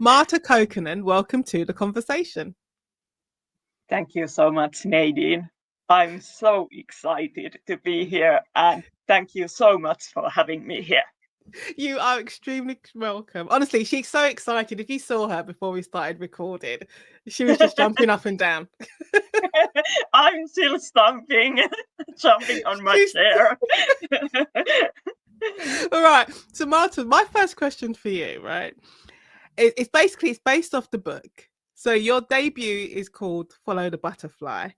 Maarta Kaukonen, welcome to the conversation. Thank you so much, Nadine. I'm so excited to be here, and thank you so much for having me here. You are extremely welcome. Honestly, she's so excited. If you saw her before we started recording, she was just jumping up and down. I'm still jumping on my chair. All right. So, Marta, my first question for you, right? It's based off the book. So your debut is called Follow the Butterfly.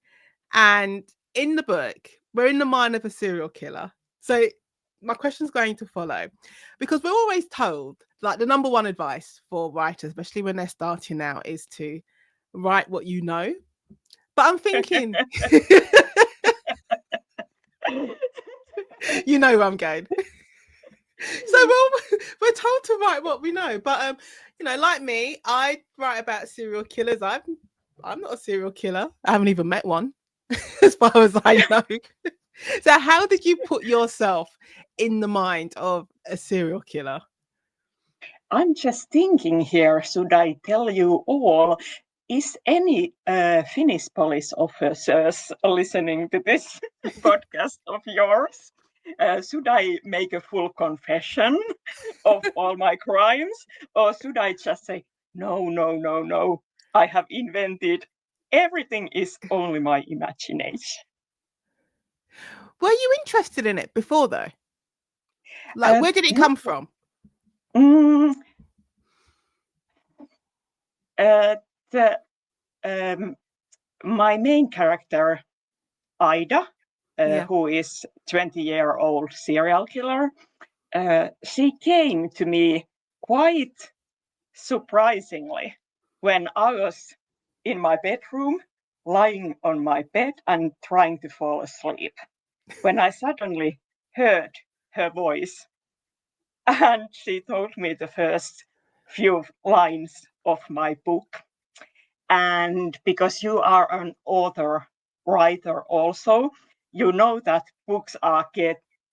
And in the book, we're in the mind of a serial killer. So my question's going to follow, because we're always told, like, the number one advice for writers, especially when they're starting out, is to write what you know. But I'm thinking, you know where I'm going. So we're told to write what we know, but like me, I write about serial killers. I'm not a serial killer. I haven't even met one, as far as I know. So how did you put yourself in the mind of a serial killer? I'm just thinking here, should I tell you all, is any Finnish police officers listening to this podcast of yours? Should I make a full confession of all my crimes? Or should I just say, no, I have invented, everything is only my imagination? Were you interested in it before, though? Like, where did it come from? My main character, Ida, who is 20-year-old serial killer, she came to me quite surprisingly when I was in my bedroom, lying on my bed and trying to fall asleep, when I suddenly heard her voice. And she told me the first few lines of my book. And because you are an author, writer also, you know that books are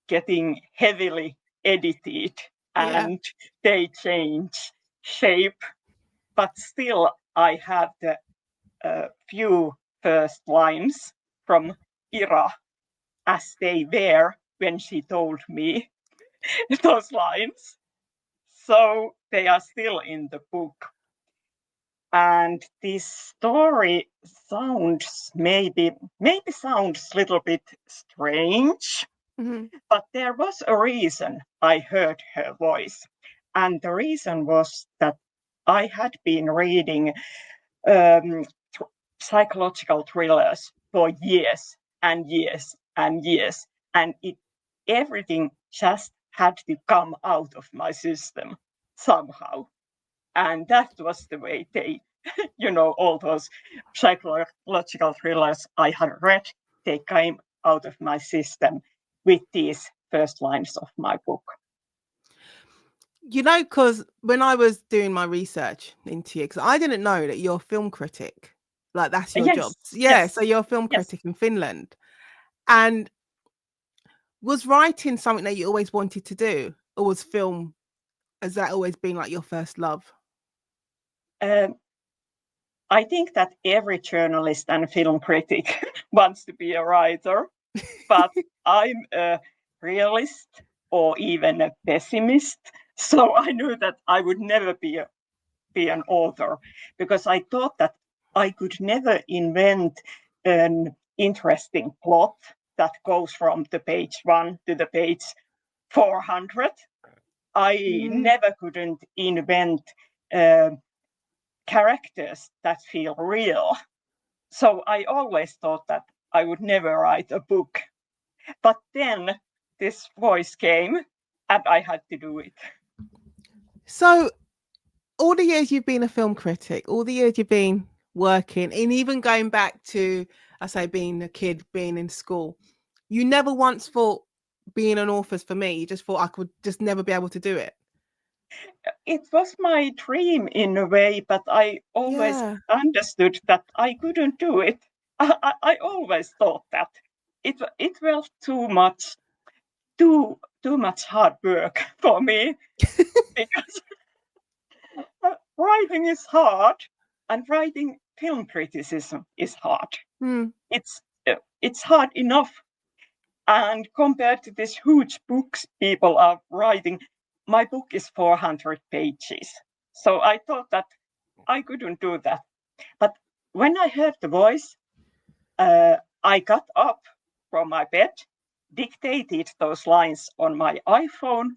getting heavily edited and they change shape. But still, I have the few first lines from Ira as they were when she told me those lines. So they are still in the book. And this story sounds maybe sounds a little bit strange, but there was a reason I heard her voice. And the reason was that I had been reading psychological thrillers for years and years and years, and everything just had to come out of my system somehow. And that was the way they, all those psychological thrillers I had read, they came out of my system with these first lines of my book. Because when I was doing my research into you, because I didn't know that you're a film critic, like that's your job. Yes. So you're a film critic in Finland. And was writing something that you always wanted to do, or was film, has that always been like your first love? I think that every journalist and film critic wants to be a writer, but I'm a realist or even a pessimist. So I knew that I would never be an author, because I thought that I could never invent an interesting plot that goes from the page 1 to the page 400. I never couldn't invent characters that feel real. So I always thought that I would never write a book. But then this voice came and I had to do it. So all the years you've been a film critic, all the years you've been working, and even going back to, I say, being a kid, being in school, you never once thought being an author's for me. You just thought I could just never be able to do it. It was my dream in a way, but I always understood that I couldn't do it. I always thought that it was too much hard work for me because writing is hard, and writing film criticism is hard. It's hard enough. And compared to these huge books people are writing, my book is 400 pages. So I thought that I couldn't do that. But when I heard the voice, I got up from my bed, dictated those lines on my iPhone,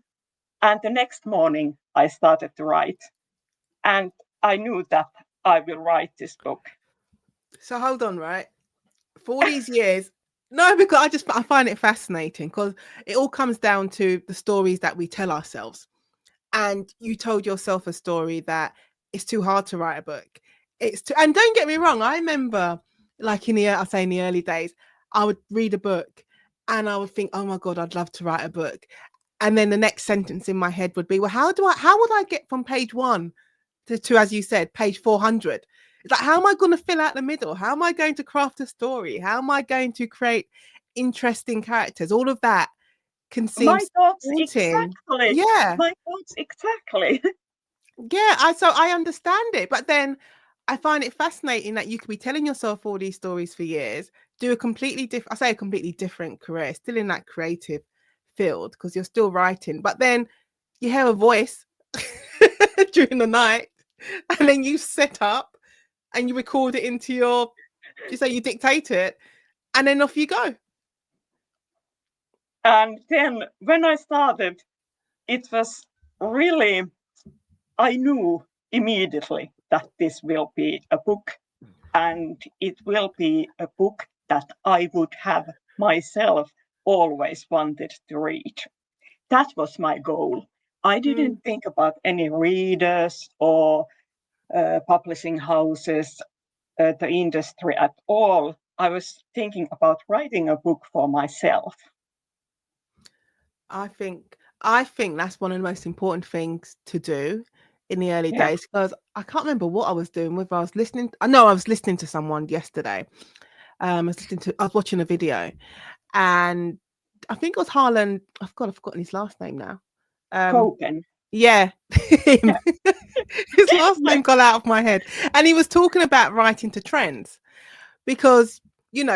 and the next morning I started to write. And I knew that I will write this book. So hold on, right? For all these years, no, because I find it fascinating because it all comes down to the stories that we tell ourselves. And you told yourself a story that it's too hard to write a book. And don't get me wrong, I remember like in the early days, I would read a book and I would think, oh my God, I'd love to write a book. And then the next sentence in my head would be, well, how would I get from page 1 to, as you said, page 400? It's like, how am I going to fill out the middle? How am I going to craft a story? How am I going to create interesting characters? All of that can seem My thoughts daunting. exactly. Yeah. My thoughts exactly. Yeah, so I understand it, but then I find it fascinating that you could be telling yourself all these stories for years, do a completely different, I say a completely different career, still in that creative field because you're still writing, but then you hear a voice during the night, and then you set up and you record it into you dictate it, and then off you go. And then when I started, it was really, I knew immediately that this will be a book, and it will be a book that I would have myself always wanted to read. That was my goal. I didn't think about any readers or publishing houses, the industry at all. I was thinking about writing a book for myself. I think that's one of the most important things to do in the early Yeah. days, because I can't remember what I was doing, whether I was listening. I know I was listening to someone yesterday. I was watching a video, and I think it was Harlan. I've forgotten his last name now. Kokkonen. Yeah, him. Yeah. His last Yeah. name got out of my head, and he was talking about writing to trends because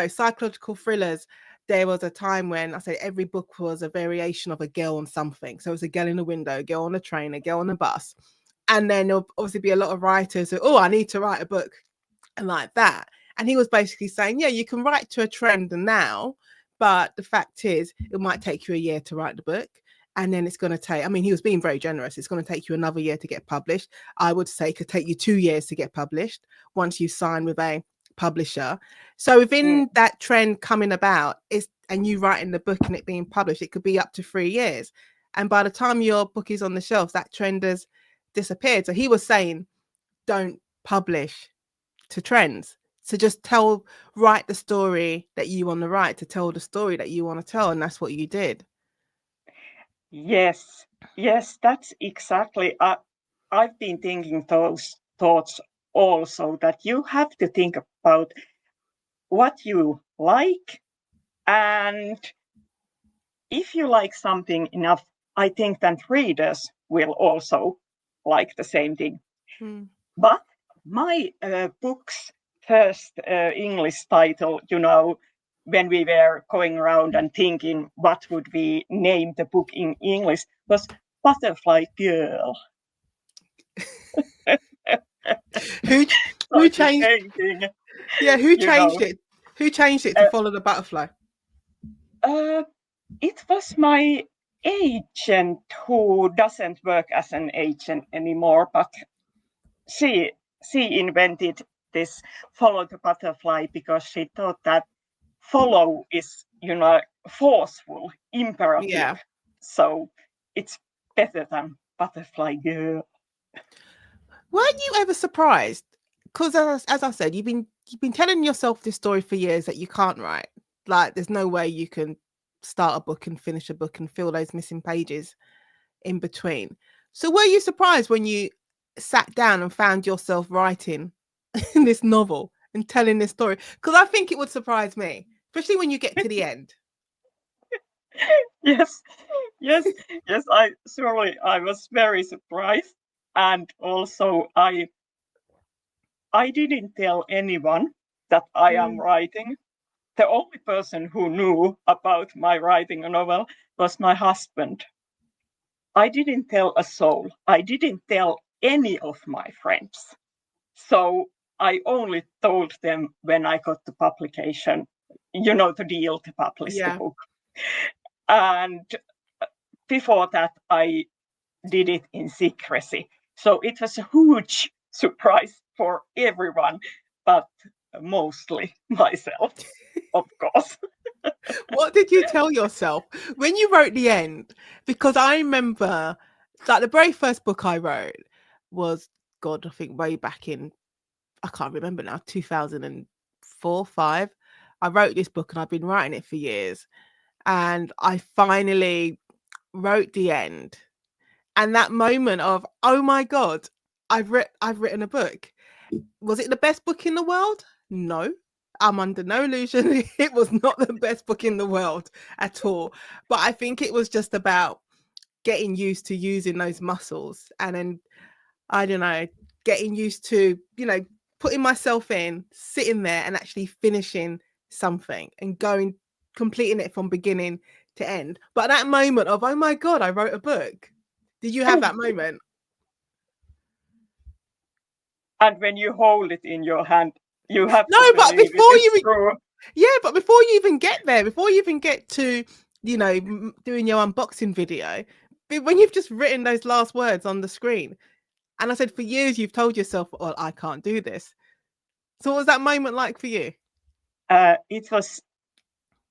psychological thrillers. There was a time when I said every book was a variation of a girl on something. So it was a girl in a window, a girl on a train, a girl on a bus, and then there'll obviously be a lot of writers who, I need to write a book, and like that. And he was basically saying, yeah, you can write to a trend now, but the fact is, it might take you a year to write the book. And then it's going to take, he was being very generous. It's going to take you another year to get published. I would say it could take you 2 years to get published once you sign with a publisher. So within that trend coming about and you writing the book and it being published, it could be up to 3 years. And by the time your book is on the shelves, that trend has disappeared. So he was saying, don't publish to trends. So just write the story that you want to write, to tell the story that you want to tell. And that's what you did. Yes, that's exactly. I've been thinking those thoughts also, that you have to think about what you like, and if you like something enough, I think that readers will also like the same thing. But my book's first English title, when we were going around and thinking what would we name the book in English, was Butterfly Girl. Who changed? Yeah, who changed it? Who changed it to follow the butterfly? It was my agent, who doesn't work as an agent anymore, but she invented this follow the butterfly because she thought that follow is, forceful, imperative. Yeah. So it's better than Butterfly Girl. Weren't you ever surprised? Because as I said, you've been telling yourself this story for years that you can't write. Like, there's no way you can start a book and finish a book and fill those missing pages in between. So were you surprised when you sat down and found yourself writing this novel and telling this story? Because I think it would surprise me, especially when you get to the end. Yes. I was very surprised. And also I didn't tell anyone that I am writing. The only person who knew about my writing a novel was my husband. I didn't tell a soul. I didn't tell any of my friends. So I only told them when I got the publication, the deal to publish the book. And before that, I did it in secrecy. So it was a huge surprise for everyone, but mostly myself, of course. What did you tell yourself when you wrote the end? Because I remember, like, the very first book I wrote was, God, I think way back in, I can't remember now, 2004, 5. I wrote this book and I've been writing it for years. And I finally wrote the end. And that moment of, oh my God, I've written a book. Was it the best book in the world? No. I'm under no illusion. It was not the best book in the world at all. But I think it was just about getting used to using those muscles. And then, I don't know, getting used to, putting myself in, sitting there and actually finishing something and completing it from beginning to end. But that moment of, oh my God, I wrote a book. Did you have that moment? And when you hold it in your hand, you have No, to but believe before it is true. yeah, but before you even get there, before you even get to, doing your unboxing video, when you've just written those last words on the screen, and I said for years you've told yourself, well, I can't do this. So what was that moment like for you? It was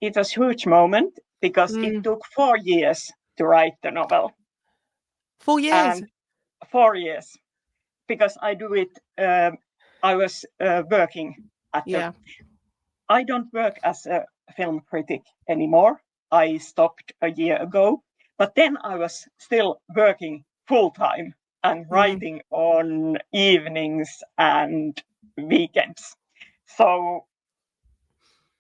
a huge moment because it took 4 years to write the novel. 4 years? And 4 years. Because I do it, I was working at I don't work as a film critic anymore. I stopped a year ago, but then I was still working full time and writing on evenings and weekends. So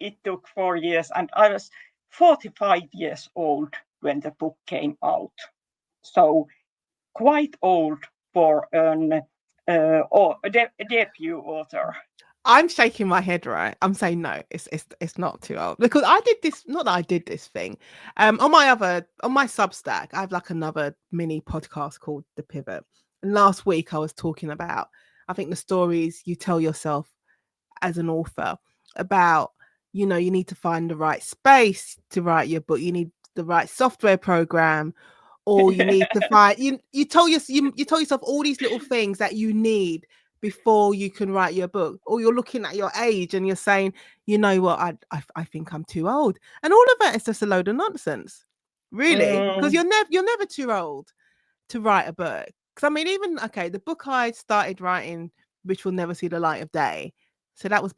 it took 4 years, and I was 45 years old when the book came out. So quite old for a debut author. I'm shaking my head, right? I'm saying no, it's not too old, because I did this, not that I did this thing. On my Substack, I have like another mini podcast called The Pivot. And last week I was talking about, I think, the stories you tell yourself as an author about, you need to find the right space to write your book. You need the right software program, or you need to find you tell yourself all these little things that you need before you can write your book. Or you're looking at your age and you're saying, you know what, I think I'm too old. And all of that is just a load of nonsense, really, because you're never too old to write a book. Because I mean, even the book I started writing, which will never see the light of day, so that was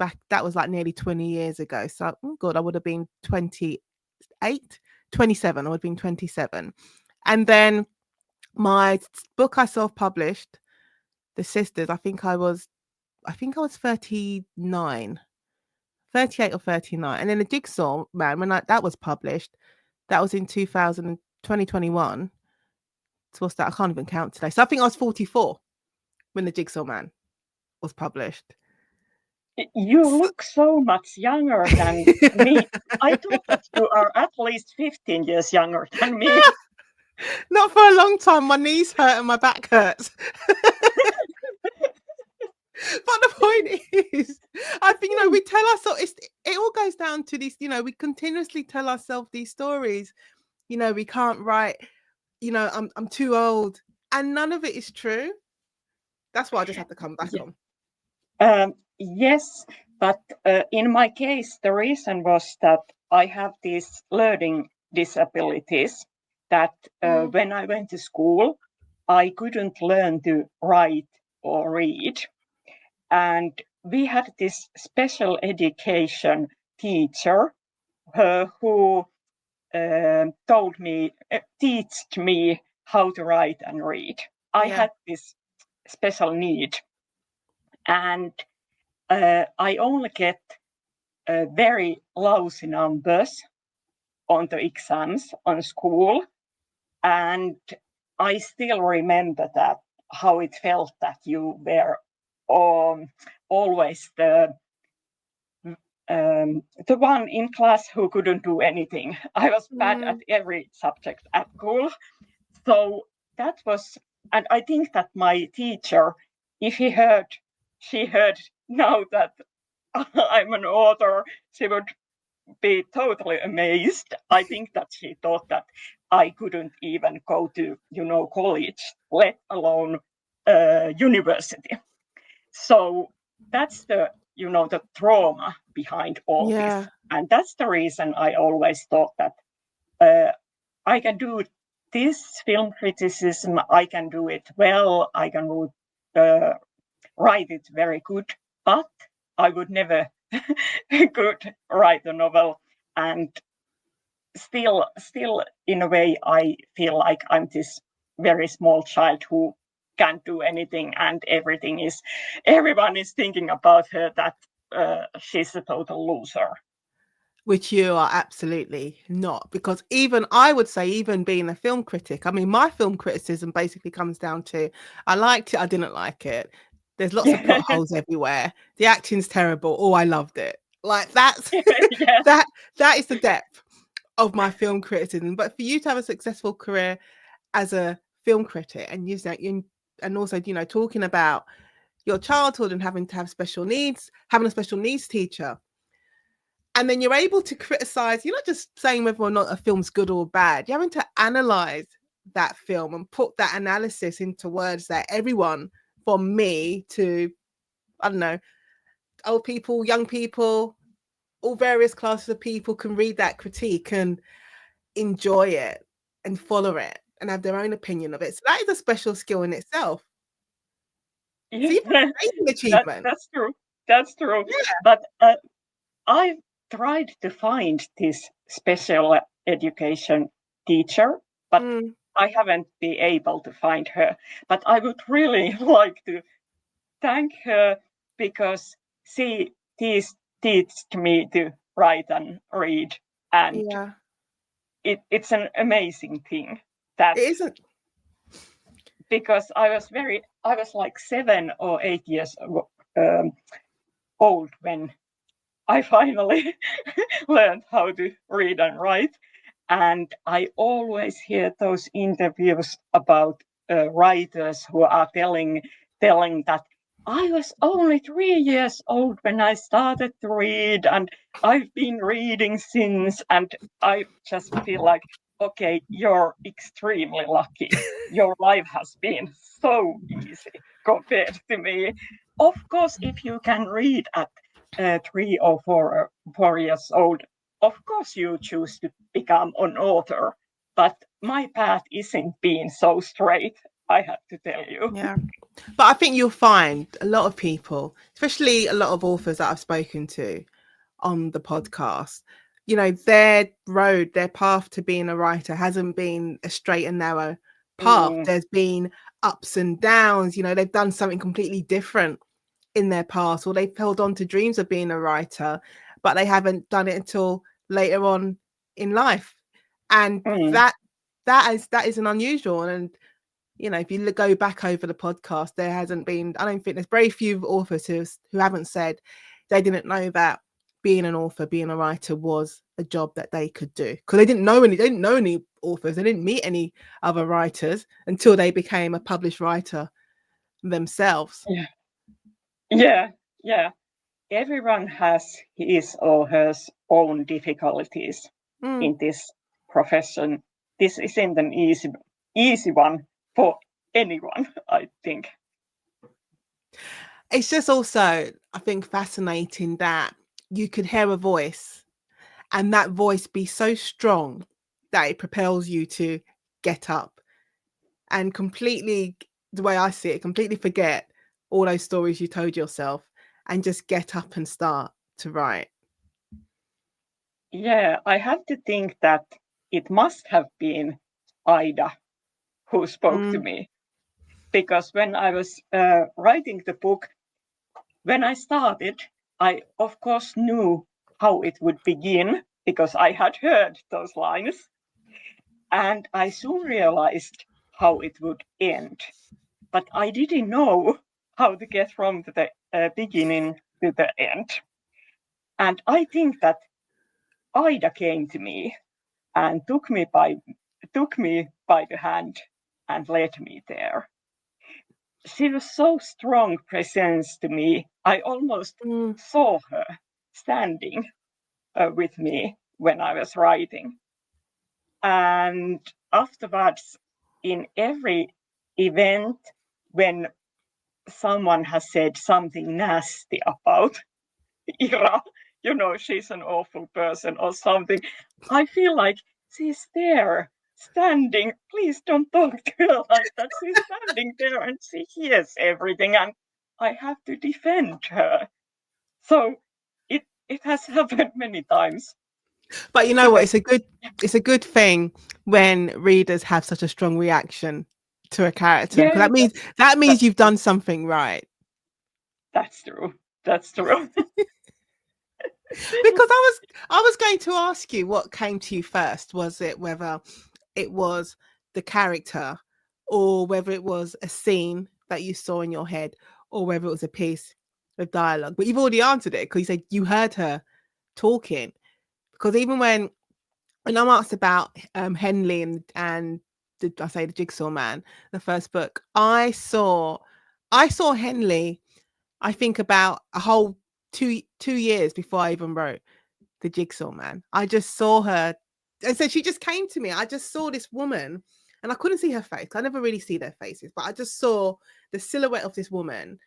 like nearly 20 years ago. So, oh God, I would have been 28, 27. I would have been 27. And then my book I self-published, The Sisters, I think I was 39, 38 or 39. And then The Jigsaw Man, when that was published, that was in 2021. So what's that? I can't even count today. So I think I was 44 when The Jigsaw Man was published. You look so much younger than me. I thought that you are at least 15 years younger than me. Not for a long time. My knees hurt and my back hurts. But the point is, I think, we tell ourselves, it all goes down to this, we continuously tell ourselves these stories, we can't write, I'm too old, and none of it is true. That's why I just have to come back on. Yes, but in my case, the reason was that I have these learning disabilities that when I went to school, I couldn't learn to write or read. And we had this special education teacher who taught me how to write and read. I had this special need, and I only get very lousy numbers on the exams on school, and I still remember that how it felt that you were always the one in class who couldn't do anything. I was bad at every subject at school. So that was, and I think that my teacher, if she heard now that I'm an author, she would be totally amazed. I think that she thought that I couldn't even go to, college, let alone university. So that's the trauma behind all this. And that's the reason I always thought that I can do this film criticism, I can do it well, I can write it very good, but I would never could write a novel. And still, in a way, I feel like I'm this very small child who can't do anything, and everyone is thinking about her that she's a total loser. Which you are absolutely not, because even I would say, even being a film critic, I mean, my film criticism basically comes down to I liked it, I didn't like it. There's lots of plot holes everywhere. The acting's terrible. Oh, I loved it. Like that's that is the depth of my film criticism. But for you to have a successful career as a film critic, and also talking about your childhood and having to have special needs, having a special needs teacher, and then you're able to criticize, you're not just saying whether or not a film's good or bad, you're having to analyze that film and put that analysis into words that everyone, from me to, I don't know, old people, young people, all various classes of people can read that critique and enjoy it and follow it and have their own opinion of it. So that is a special skill in itself. Yeah, it's an amazing achievement. That's true. Yeah. But I've tried to find this special education teacher, but I haven't been able to find her. But I would really like to thank her, because she teached me to write and read, and it's an amazing thing. That it isn't, because I was like 7 or 8 years old when I finally learned how to read and write. And I always hear those interviews about writers who are telling that I was only 3 years old when I started to read, and I've been reading since. And I just feel like, okay, you're extremely lucky. Your life has been so easy compared to me. Of course, if you can read at 3 or 4 years old, of course you choose to become an author. But my path isn't being so straight, I have to tell you. Yeah. But I think you'll find a lot of people, especially a lot of authors that I've spoken to on the podcast, their road, their path to being a writer hasn't been a straight and narrow path. There's been ups and downs. They've done something completely different in their past, or they've held on to dreams of being a writer, but they haven't done it until later on in life. And that is an unusual. And if you go back over the podcast, there hasn't been, I don't think there's very few authors who haven't said they didn't know that being an author, being a writer was a job that they could do, because they didn't know any authors. They didn't meet any other writers until they became a published writer themselves. Yeah. Everyone has his or her own difficulties in this profession. This isn't an easy one for anyone, I think. It's just also, I think, fascinating that you could hear a voice and that voice be so strong that it propels you to get up and completely, the way I see it, completely forget all those stories you told yourself and just get up and start to write. Yeah, I have to think that it must have been Ida who spoke to me, because when I was writing the book, when I started, I of course knew how it would begin because I had heard those lines, and I soon realized how it would end. but I didn't know how to get from the beginning to the end. And I think that Ida came to me and took me by the hand and led me there. She was so strong presence to me. I almost saw her standing with me when I was writing. And afterwards, in every event, when someone has said something nasty about Ira, she's an awful person or something, I feel like she's there standing. Please don't talk to her like that. She's standing there and she hears everything, and I have to defend her. So it has happened many times. But you know what? It's a good thing when readers have such a strong reaction to a character, because that means you've done something right. That's true. That's true. Because I was going to ask you what came to you first. Was it whether it was the character, or whether it was a scene that you saw in your head, or whether it was a piece of dialogue? But you've already answered it, because you said you heard her talking. Because even when I'm asked about Henley and the Jigsaw Man, the first book, I saw Henley, I think about a whole 2 years before I even wrote the Jigsaw Man. I just saw her, and so she just came to me. I just saw this woman, and I couldn't see her face. I never really see their faces, but I just saw the silhouette of this woman.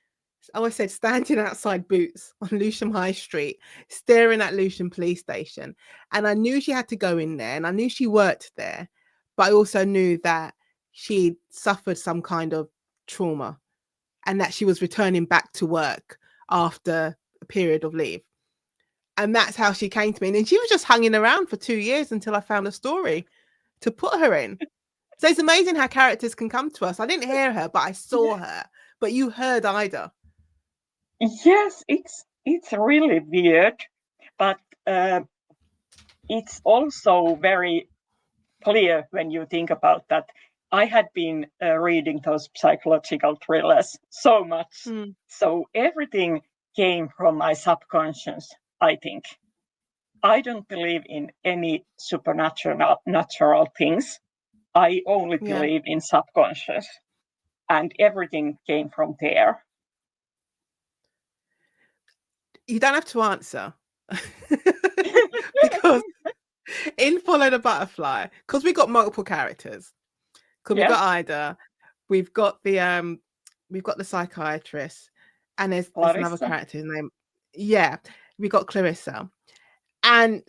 I always said, standing outside Boots on Lewisham High Street, staring at Lewisham Police Station. And I knew she had to go in there, and I knew she worked there, but I also knew that she suffered some kind of trauma, and that she was returning back to work after a period of leave. And that's how she came to me. And she was just hanging around for 2 years until I found a story to put her in. So it's amazing how characters can come to us. I didn't hear her, but I saw her. But you heard Ida. Yes, it's really weird, but it's also very clear when you think about that. I had been reading those psychological thrillers so much, so everything came from my subconscious, I think. I don't believe in any natural things. I only believe in subconscious, and everything came from there. You don't have to answer. Because in Follow the Butterfly, because we've got multiple characters. Because we've got Ida, we've got the psychiatrist, and there's another character's name. Yeah, we got Clarissa. And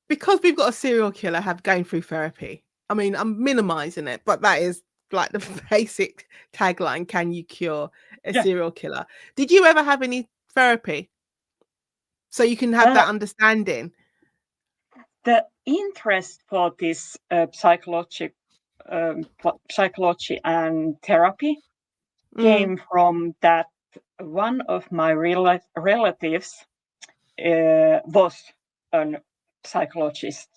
because we've got a serial killer going through therapy, I mean, I'm minimizing it, but that is like the basic tagline: can you cure a serial killer? Did you ever have any therapy so you can have that understanding? The interest for this psychology and therapy came from that one of my relatives was a psychologist,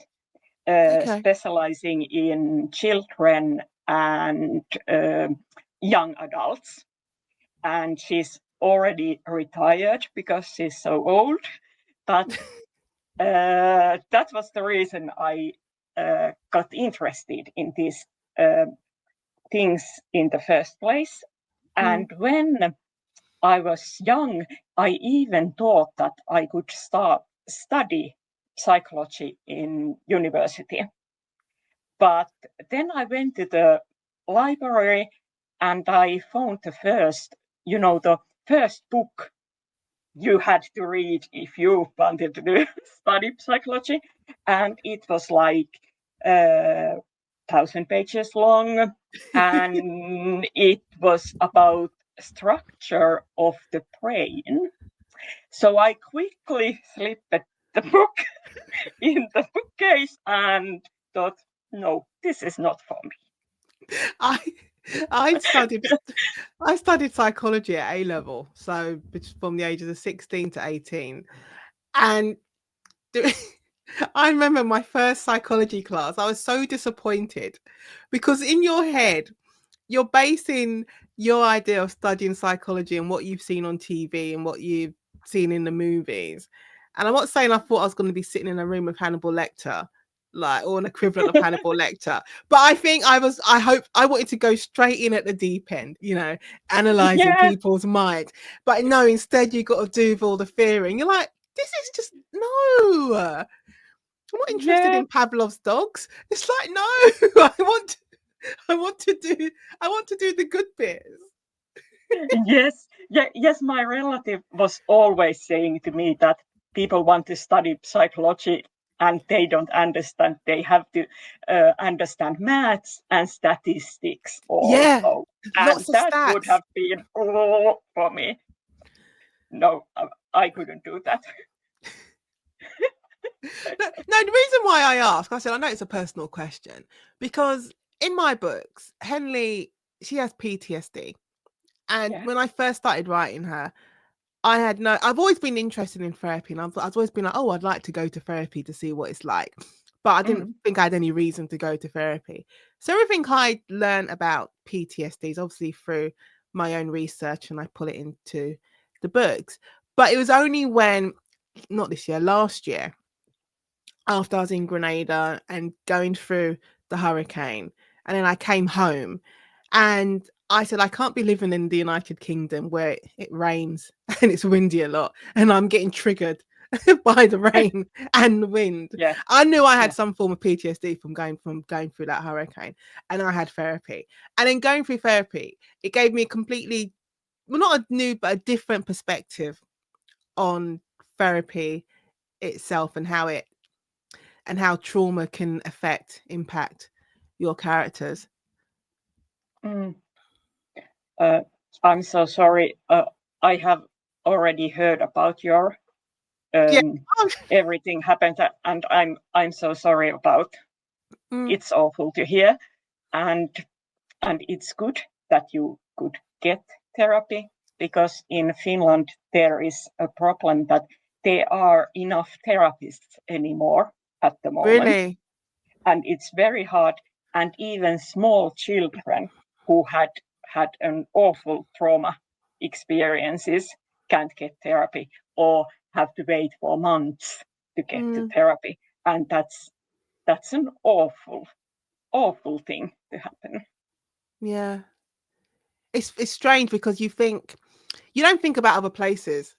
specializing in children and young adults. And she's already retired because she's so old. But that was the reason I got interested in these things in the first place. And when I was young, I even thought that I could study psychology in university. But then I went to the library and I found the first book you had to read if you wanted to study psychology. And it was like 1,000 pages long. And it was about structure of the brain. So I quickly slipped the book in the bookcase and thought, no, this is not for me. I studied psychology at A-level, so from the ages of 16 to 18. And I remember my first psychology class, I was so disappointed because in your head, you're basing your idea of studying psychology and what you've seen on TV and what you've seen in the movies. And I'm not saying I thought I was going to be sitting in a room with Hannibal Lecter, like, or an equivalent of Hannibal Lecter. But I think I wanted to go straight in at the deep end, analyzing Yeah, people's minds. But no, instead you got to do with all the fearing. You're like, this is just no. I'm not interested yeah, in Pavlov's dogs. It's like, no, I want to do the good bits. yes, yeah, yes. My relative was always saying to me that people want to study psychology and they don't understand. They have to understand maths and statistics Yeah, also, and lots of that would stats. have been all for me. No, I couldn't do that. No, the reason why I ask, I said, I know it's a personal question because in my books, Henley, she has PTSD. And Yeah. when I first started writing her, I've always been interested in therapy and I've always been like, oh, I'd like to go to therapy to see what it's like. But I didn't Mm, think I had any reason to go to therapy. So everything I learned about PTSD is obviously through my own research and I put it into the books. But it was only when, not this year, last year, after I was in Grenada and going through the hurricane. And then I came home and I said, I can't be living in the United Kingdom where it rains and it's windy a lot and I'm getting triggered by the rain and the wind. yeah. I knew I had Yeah. some form of PTSD from going through that hurricane, and I had therapy. And then going through therapy, it gave me a completely, well, not a new but a different perspective on therapy itself and how trauma can impact your characters. Mm. Uh, I'm so sorry. I have already heard about your Yeah. everything happened, and I'm so sorry about. Mm, It's awful to hear, and it's good that you could get therapy, because in Finland there is a problem that there are enough therapists anymore at the moment, really? and it's very hard. And even small children who had an awful trauma experiences can't get therapy, or have to wait for months to get to Mm, therapy, and that's an awful thing to happen. yeah. It's strange because you don't think about other places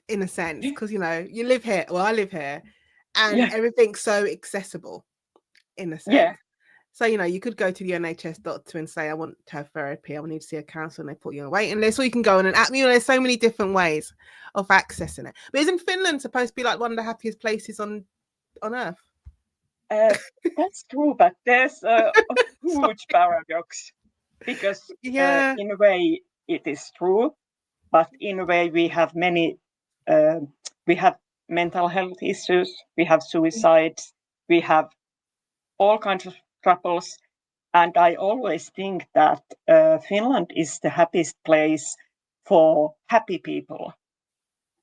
in a sense Yeah, because you live here. Well, I live here, and yeah, everything's so accessible in a yeah. sense. So you could go to the NHS doctor and say, "I want to have therapy. I need to see a counsellor," and they put you on a waiting list. Or you can go on an app. There's so many different ways of accessing it. But isn't Finland supposed to be like one of the happiest places on earth? Uh, that's true, but there's a huge paradox, because Yeah. in a way it is true, but in a way uh, we have mental health issues, we have suicides, we have all kinds of troubles, and I always think that Finland is the happiest place for happy people,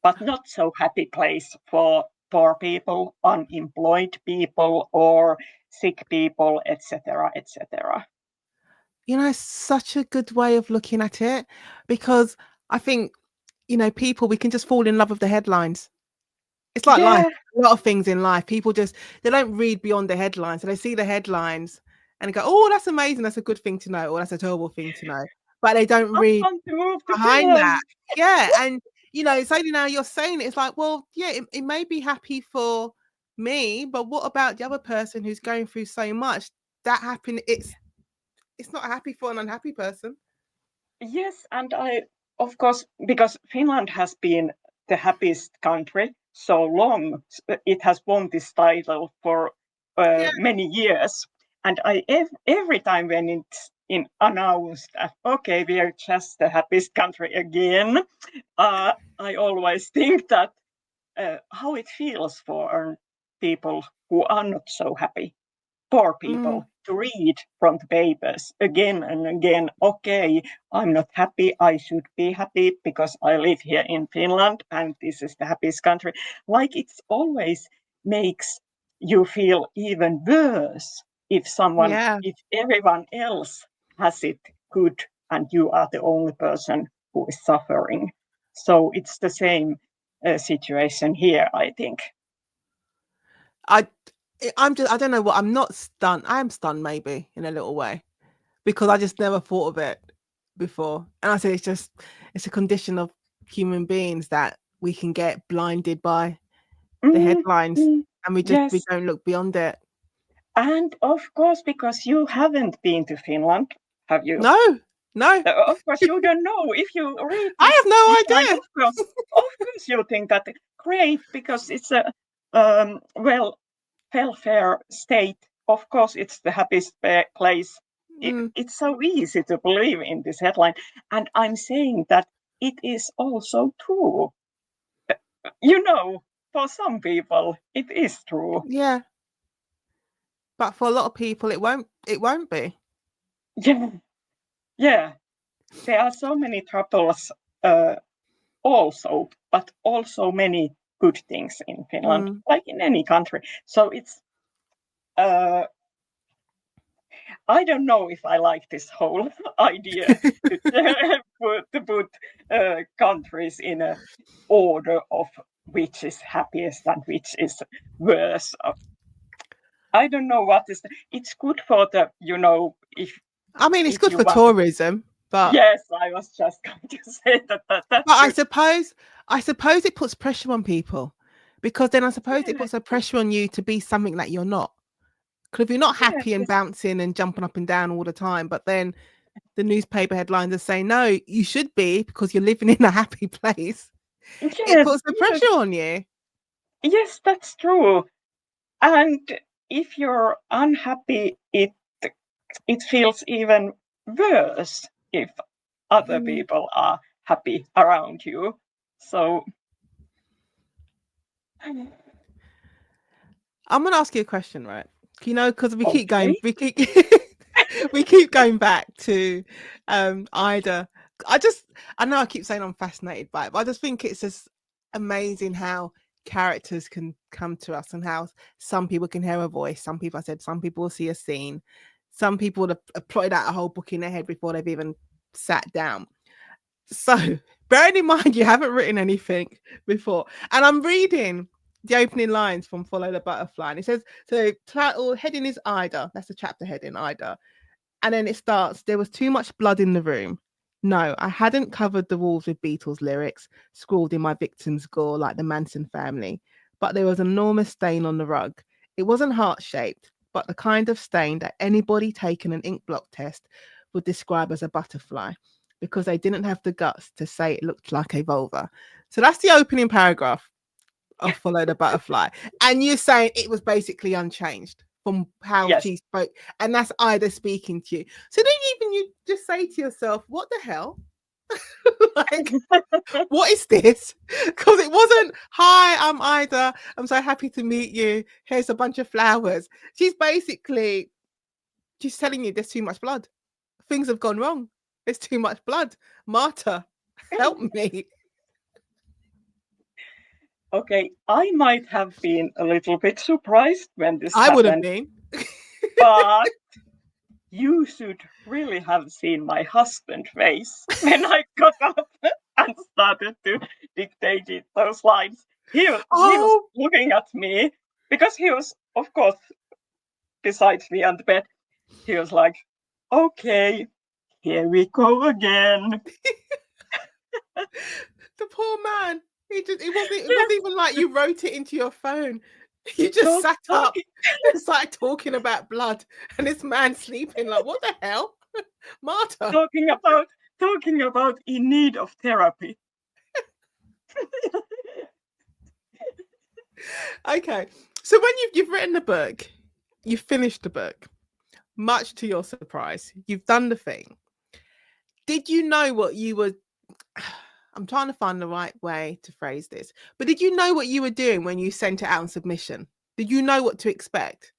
but not so happy place for poor people, unemployed people, or sick people, etc., etc. Such a good way of looking at it because I think, people, we can just fall in love with the headlines. It's like life, Yeah, a lot of things in life. People they don't read beyond the headlines. So they see the headlines and go, oh, that's amazing. That's a good thing to know. Or that's a terrible thing to know. But they don't I read want to move to behind that. Finland. Yeah. And, it's only now you're saying it's like, well, yeah, it may be happy for me, but what about the other person who's going through so much? That happen it's not happy for an unhappy person. Yes, and of course, because Finland has been the happiest country so long, it has won this title for Yeah. many years. And every time when it's announced that, okay, we are just the happiest country again, I always think that how it feels for people who are not so happy, poor Mm, people, to read from the papers again and again. Okay, I'm not happy. I should be happy because I live here in Finland and this is the happiest country. Like, it's always makes you feel even worse if yeah. if everyone else has it good and you are the only person who is suffering. So it's the same situation here, I think. I don't know what, I'm not stunned. I am stunned maybe in a little way, because I just never thought of it before. And I say it's a condition of human beings that we can get blinded by the headlines, and we Yes. don't look beyond it. And of course, because you haven't been to Finland, have you? No, Of course, you don't know. If you read I this, have no this line, idea. of course, you think that great because it's a well, welfare state. Of course, it's the happiest place. It's so easy to believe in this headline, and I'm saying that it is also true. You know, for some people, it is true. Yeah, but for a lot of people, it won't be. Yeah, yeah. There are so many troubles also, but also many good things in Finland, like in any country. So it's I don't know if I like this whole idea to put countries in a order of which is happiest and which is worse. I don't know what is. It's good for the if I mean, it's good you for want. tourism, but Yes, I was just going to say that that's but good. I suppose it puts pressure on people, because then I suppose it Yeah, puts a pressure on you to be something that you're not. Because if you're not happy and yes, bouncing and jumping up and down all the time, but then the newspaper headlines are saying, no, you should be because you're living in a happy place, it yes, puts the yes, pressure on you. yes, that's true. And if you're unhappy, it feels even worse if other people are happy around you. So I'm going to ask you a question, right? Because we keep going, okay, we keep going back to Ida. I know I keep saying I'm fascinated by it, but I just think it's just amazing how characters can come to us, and how some people can hear a voice. Some people, I said, some people will see a scene. Some people have plotted out a whole book in their head before they've even sat down. So, bearing in mind you haven't written anything before, and I'm reading the opening lines from Follow the Butterfly, and it says, so title heading is Ida. That's the chapter heading, Ida. And then it starts, there was too much blood in the room. No, I hadn't covered the walls with Beatles lyrics scrawled in my victim's gore like the Manson family, but there was an enormous stain on the rug. It wasn't heart-shaped, but the kind of stain that anybody taking an ink block test would describe as a butterfly, because they didn't have the guts to say it looked like a vulva. So that's the opening paragraph of Follow the Butterfly. And you're saying it was basically unchanged from how yes, she spoke. And that's Ida speaking to you. So then even you just say to yourself, what the hell? Like, what is this? Because it wasn't, hi, I'm Ida. I'm so happy to meet you. Here's a bunch of flowers. She's telling you there's too much blood. Things have gone wrong. There's too much blood. Marta, help me. okay. I might have been a little bit surprised when this I would have happened, been. but you should really have seen my husband's face when I got up and started to dictate those lines. He was Oh, looking at me because he was, of course, beside me on the bed. He was like, "Okay, here we go again." the poor man. It Yes, wasn't even like you wrote it into your phone. You just talk, sat up talking, and started talking about blood, and this man sleeping. Like, what the hell? Marta. talking about in need of therapy. Okay. So when you've written the book, you've finished the book, much to your surprise, you've done the thing. Did you know what you were I'm trying to find the right way to phrase this. But did you know what you were doing when you sent it out on submission? Did you know what to expect?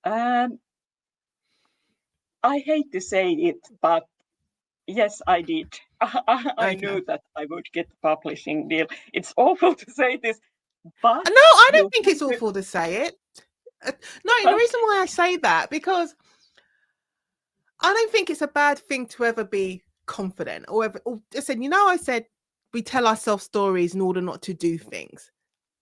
Um, I hate to say it, but yes, I did. I Okay. knew that I would get the publishing deal. It's awful to say this, but No, I don't you think have it's to. awful to say it. No, the But reason why I say that, because I don't think it's a bad thing to ever be confident or ever. Or I said, I said we tell ourselves stories in order not to do things.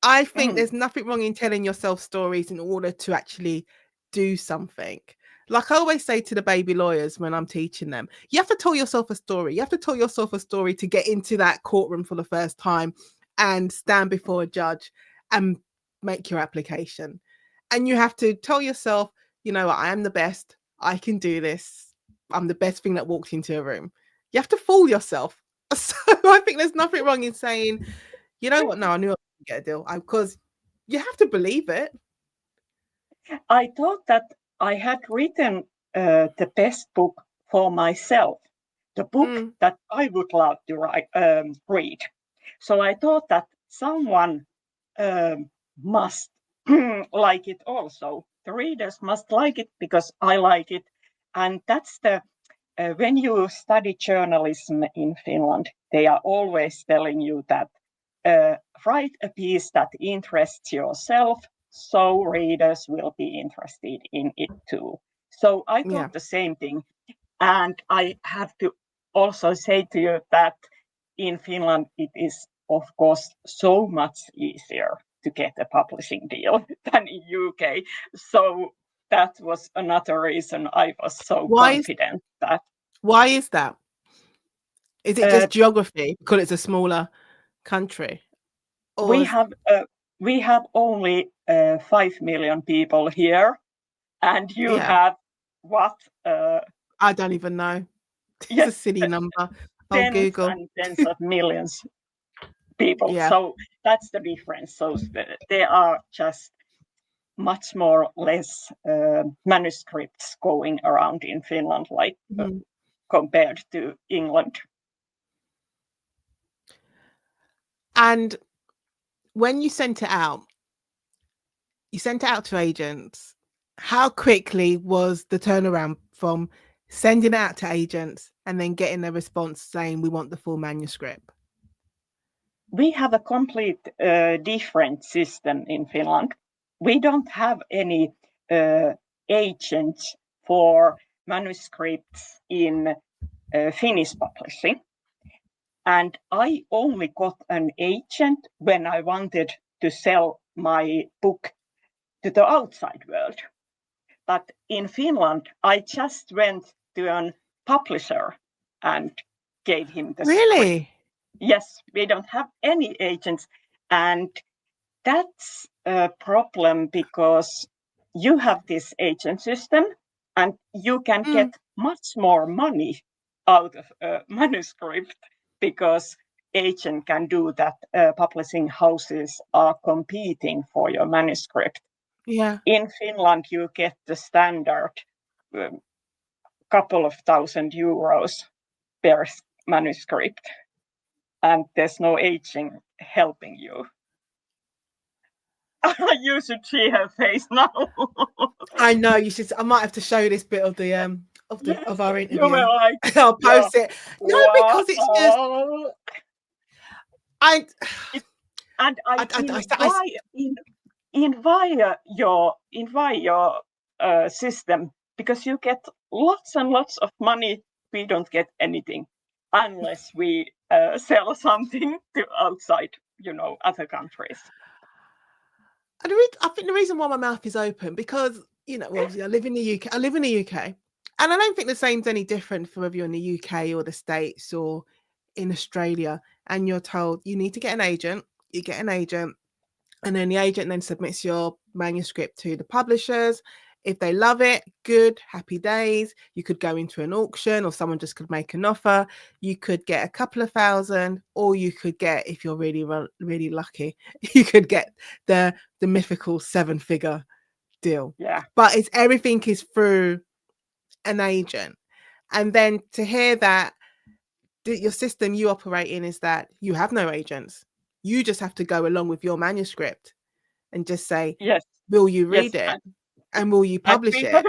I think Mm. there's nothing wrong in telling yourself stories in order to actually do something. Like I always say to the baby lawyers when I'm teaching them, you have to tell yourself a story. You have to tell yourself a story to get into that courtroom for the first time and stand before a judge and make your application. And you have to tell yourself, I am the best. I can do this. I'm the best thing that walked into a room. You have to fool yourself. So I think there's nothing wrong in saying, you know what? No, I knew I would get a deal because you have to believe it. I thought that I had written the best book for myself, the book that I would love to read. So I thought that someone must like it also. The readers must like it because I like it. And that's when you study journalism in Finland, they are always telling you that write a piece that interests yourself, so readers will be interested in it too. So I Yeah. thought the same thing. And I have to also say to you that in Finland, it is, of course, so much easier to get a publishing deal than in UK. So that was another reason I was so confident that. Why is that? Is it just geography because it's a smaller country? Or we have only 5 million people here, and you have what? I don't even know. It's a Yes, silly number. I'll tens Google. and tens of millions people. Yeah. So that's the difference. So there are just much more less manuscripts going around in Finland, like compared to England. And when you sent it out to agents. How quickly was the turnaround from sending it out to agents and then getting a response saying we want the full manuscript? We have a complete different system in Finland. We don't have any agents for manuscripts in Finnish publishing. And I only got an agent when I wanted to sell my book to the outside world. But in Finland, I just went to a publisher and gave him the script. Really? Yes, we don't have any agents. And that's a problem because you have this agent system and you can get much more money out of a manuscript because agent can do that. Publishing houses are competing for your manuscript. Yeah. In Finland, you get the standard couple of €1,000 per manuscript, and there's no agent helping you. You should see her face now. I know you should. I might have to show you this bit of the Yes, of our you interview. were like, I'll post it. No, wow. because it's just I invite your system because you get lots and lots of money. We don't get anything unless we sell something to outside, other countries. I think the reason why my mouth is open because obviously I live in the UK. And I don't think the same's any different for whether you're in the UK or the States or in Australia. And you're told you need to get an agent. You get an agent, and then the agent then submits your manuscript to the publishers. If they love it, good, happy days. You could go into an auction or someone just could make an offer. You could get a couple of thousand, or you could get, if you're really, really lucky, you could get the mythical 7-figure deal. Yeah. But everything is through an agent. And then to hear that your system you operate in is that you have no agents. You just have to go along with your manuscript and just say, yes, will you read it? And will you publish it?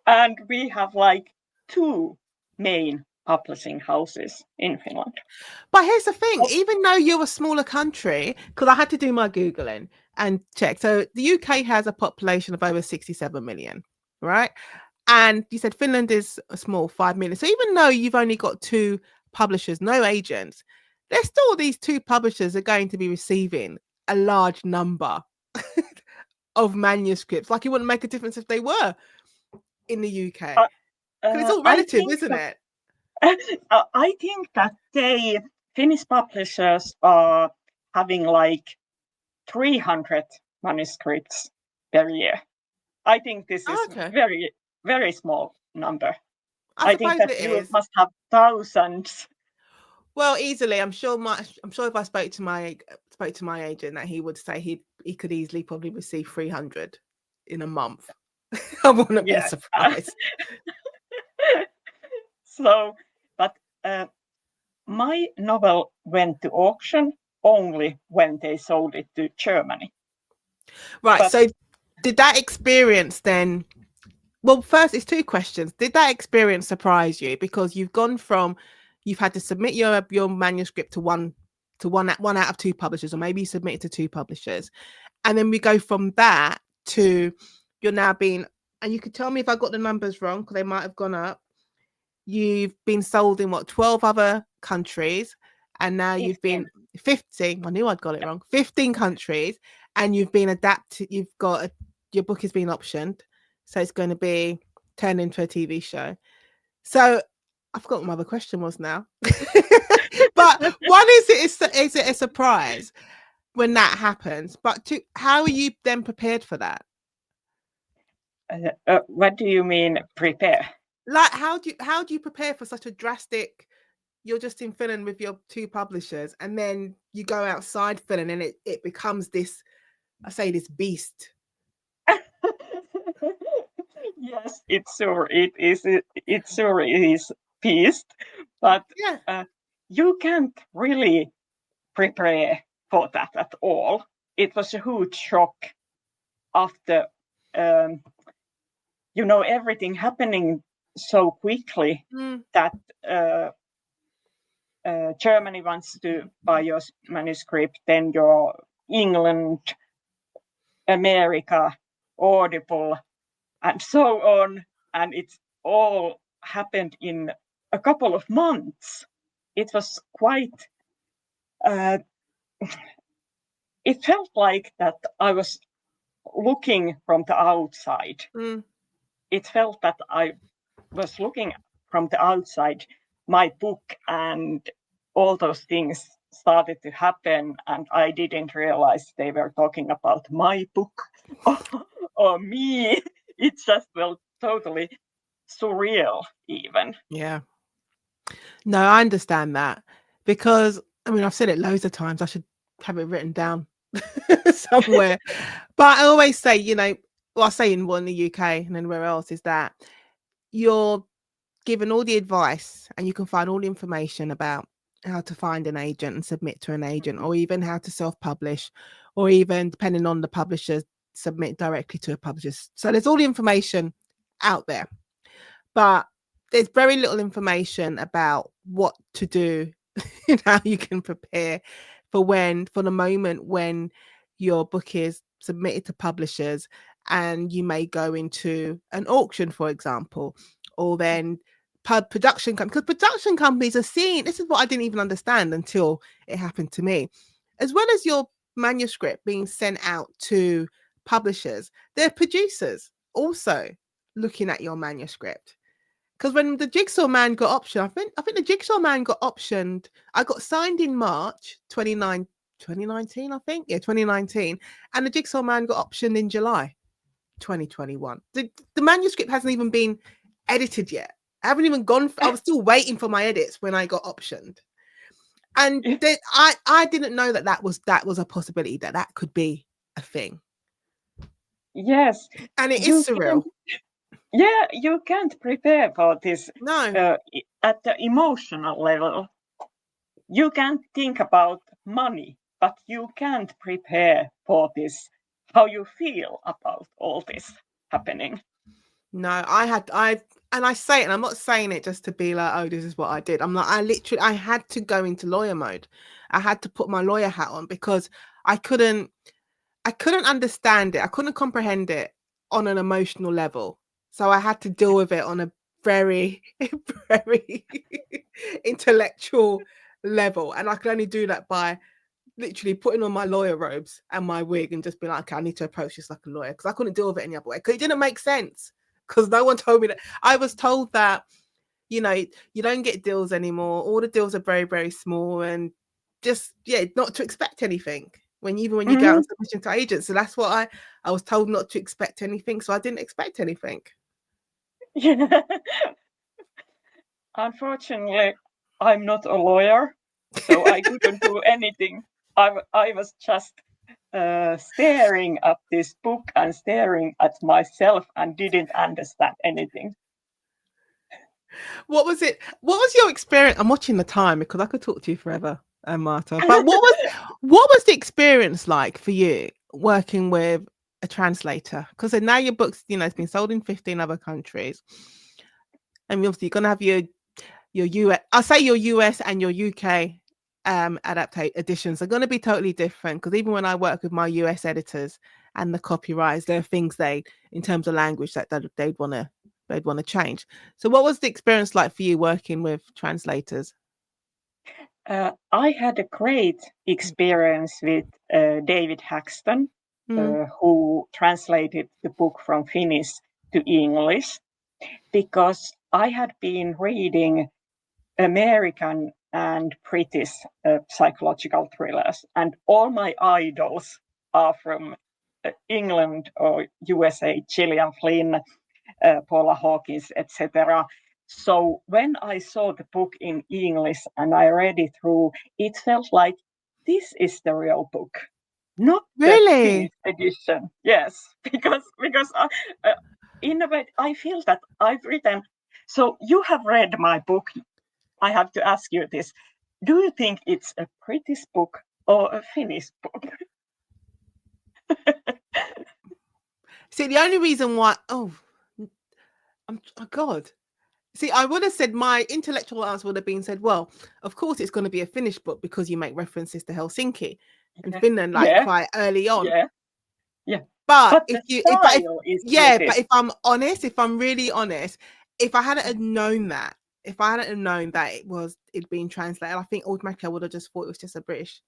And we have like 2 main publishing houses in Finland. But here's the thing, even though you're a smaller country, because I had to do my Googling and check. So the UK has a population of over 67 million, right? And you said Finland is a small 5 million. So even though you've only got 2 publishers, no agents, there's still these 2 publishers are going to be receiving a large number of manuscripts. Like it wouldn't make a difference if they were in the UK. Because it's all relative, isn't it? I think that Finnish publishers are having like 300 manuscripts per year. I think this is very, very small number. I think that you must have thousands. Well, easily. I'm sure if I spoke to my agent, that he would say he could easily probably receive 300 in a month. I wouldn't be surprised. So, but my novel went to auction only when they sold it to Germany. Right. So did that experience then? Well, first, it's 2 questions. Did that experience surprise you? Because you've had to submit your manuscript to one out of 2 publishers, or maybe you submit it to 2 publishers, and then we go from that to you're now being, and you could tell me if I got the numbers wrong because they might have gone up. You've been sold in 12 other countries, and now you've been 15. I knew I'd got it wrong. 15 countries, and you've been adapted. Your book has been optioned, so it's going to be turned into a TV show. So I forgot what my other question was now. But one is it a surprise when that happens? But 2, how are you then prepared for that? What do you mean prepare? Like how do you prepare for such a drastic? You're just in Finland with your 2 publishers, and then you go outside Finland, and it becomes this, this beast. Yes, it sure is beast, but you can't really prepare for that at all. It was a huge shock after everything happening so quickly that Germany wants to buy your manuscript, then your England, America, Audible, and so on. And it's all happened in a couple of months. It was quite, it felt like that I was looking from the outside. It felt that I was looking from the outside, my book, and all those things started to happen, and I didn't realize they were talking about my book or me. It just felt totally surreal even. Yeah. No, I understand that, because I've said it loads of times. I should have it written down somewhere. But I always say, I say in the UK and anywhere else, is that you're given all the advice and you can find all the information about how to find an agent and submit to an agent, or even how to self-publish, or even, depending on the publisher, submit directly to a publisher. So there's all the information out there, but there's very little information about what to do and how you can prepare for the moment when your book is submitted to publishers and you may go into an auction, for example, or then production companies, because production companies are seeing, this is what I didn't even understand until it happened to me, as well as your manuscript being sent out to publishers, they're producers also looking at your manuscript. Because when the Jigsaw Man got optioned, I think the Jigsaw Man got optioned. I got signed in March 2019, I think. Yeah, 2019. And the Jigsaw Man got optioned in July 2021. The manuscript hasn't even been edited yet. I haven't even gone. I was still waiting for my edits when I got optioned. And then I didn't know that was a possibility, that could be a thing. Yes. And it is surreal. Yeah, you can't prepare for this. No. At the emotional level, you can't think about money, but you can't prepare for this, how you feel about all this happening. No, I say it, and I'm not saying it just to be like, oh, this is what I did. I'm not. I had to go into lawyer mode. I had to put my lawyer hat on, because I couldn't understand it. I couldn't comprehend it on an emotional level. So I had to deal with it on a very, very intellectual level. And I could only do that by literally putting on my lawyer robes and my wig and just being like, okay, I need to approach this like a lawyer, because I couldn't deal with it any other way. Because it didn't make sense. Because no one told me that. I was told that, you don't get deals anymore. All the deals are very, very small, and just not to expect anything when you go on submission to agents. So that's what I was told, not to expect anything. So I didn't expect anything. Yeah. Unfortunately, I'm not a lawyer, so I couldn't do anything. I was just staring at this book and staring at myself and didn't understand anything. What was it? What was your experience? I'm watching the time because I could talk to you forever, Marta. But what was the experience like for you working with a translator? Because now your book's, it's been sold in 15 other countries, and obviously you're gonna have your US. I'll say your US and your UK editions are going to be totally different, because even when I work with my US editors and the copywriters, there are things in terms of language that they'd want to change. So what was the experience like for you working with translators? I had a great experience with David Haxton, who translated the book from Finnish to English, because I had been reading American and British psychological thrillers, and all my idols are from England or USA, Gillian Flynn, Paula Hawkins, etc. So when I saw the book in English and I read it through, it felt like this is the real book, not the Finnish edition. Yes, because in a way I feel that I've written. So you have read my book. I have to ask you this: do you think it's a British book or a Finnish book? See, the only reason why, oh God. See, I would have said, my intellectual answer would have been said, well, of course it's going to be a Finnish book because you make references to Helsinki and Finland quite early on. Yeah. But the if style is British. but if I'm honest, if I'm really honest, if I hadn't known that, it'd been translated, I think automatically I would have just thought it was just a British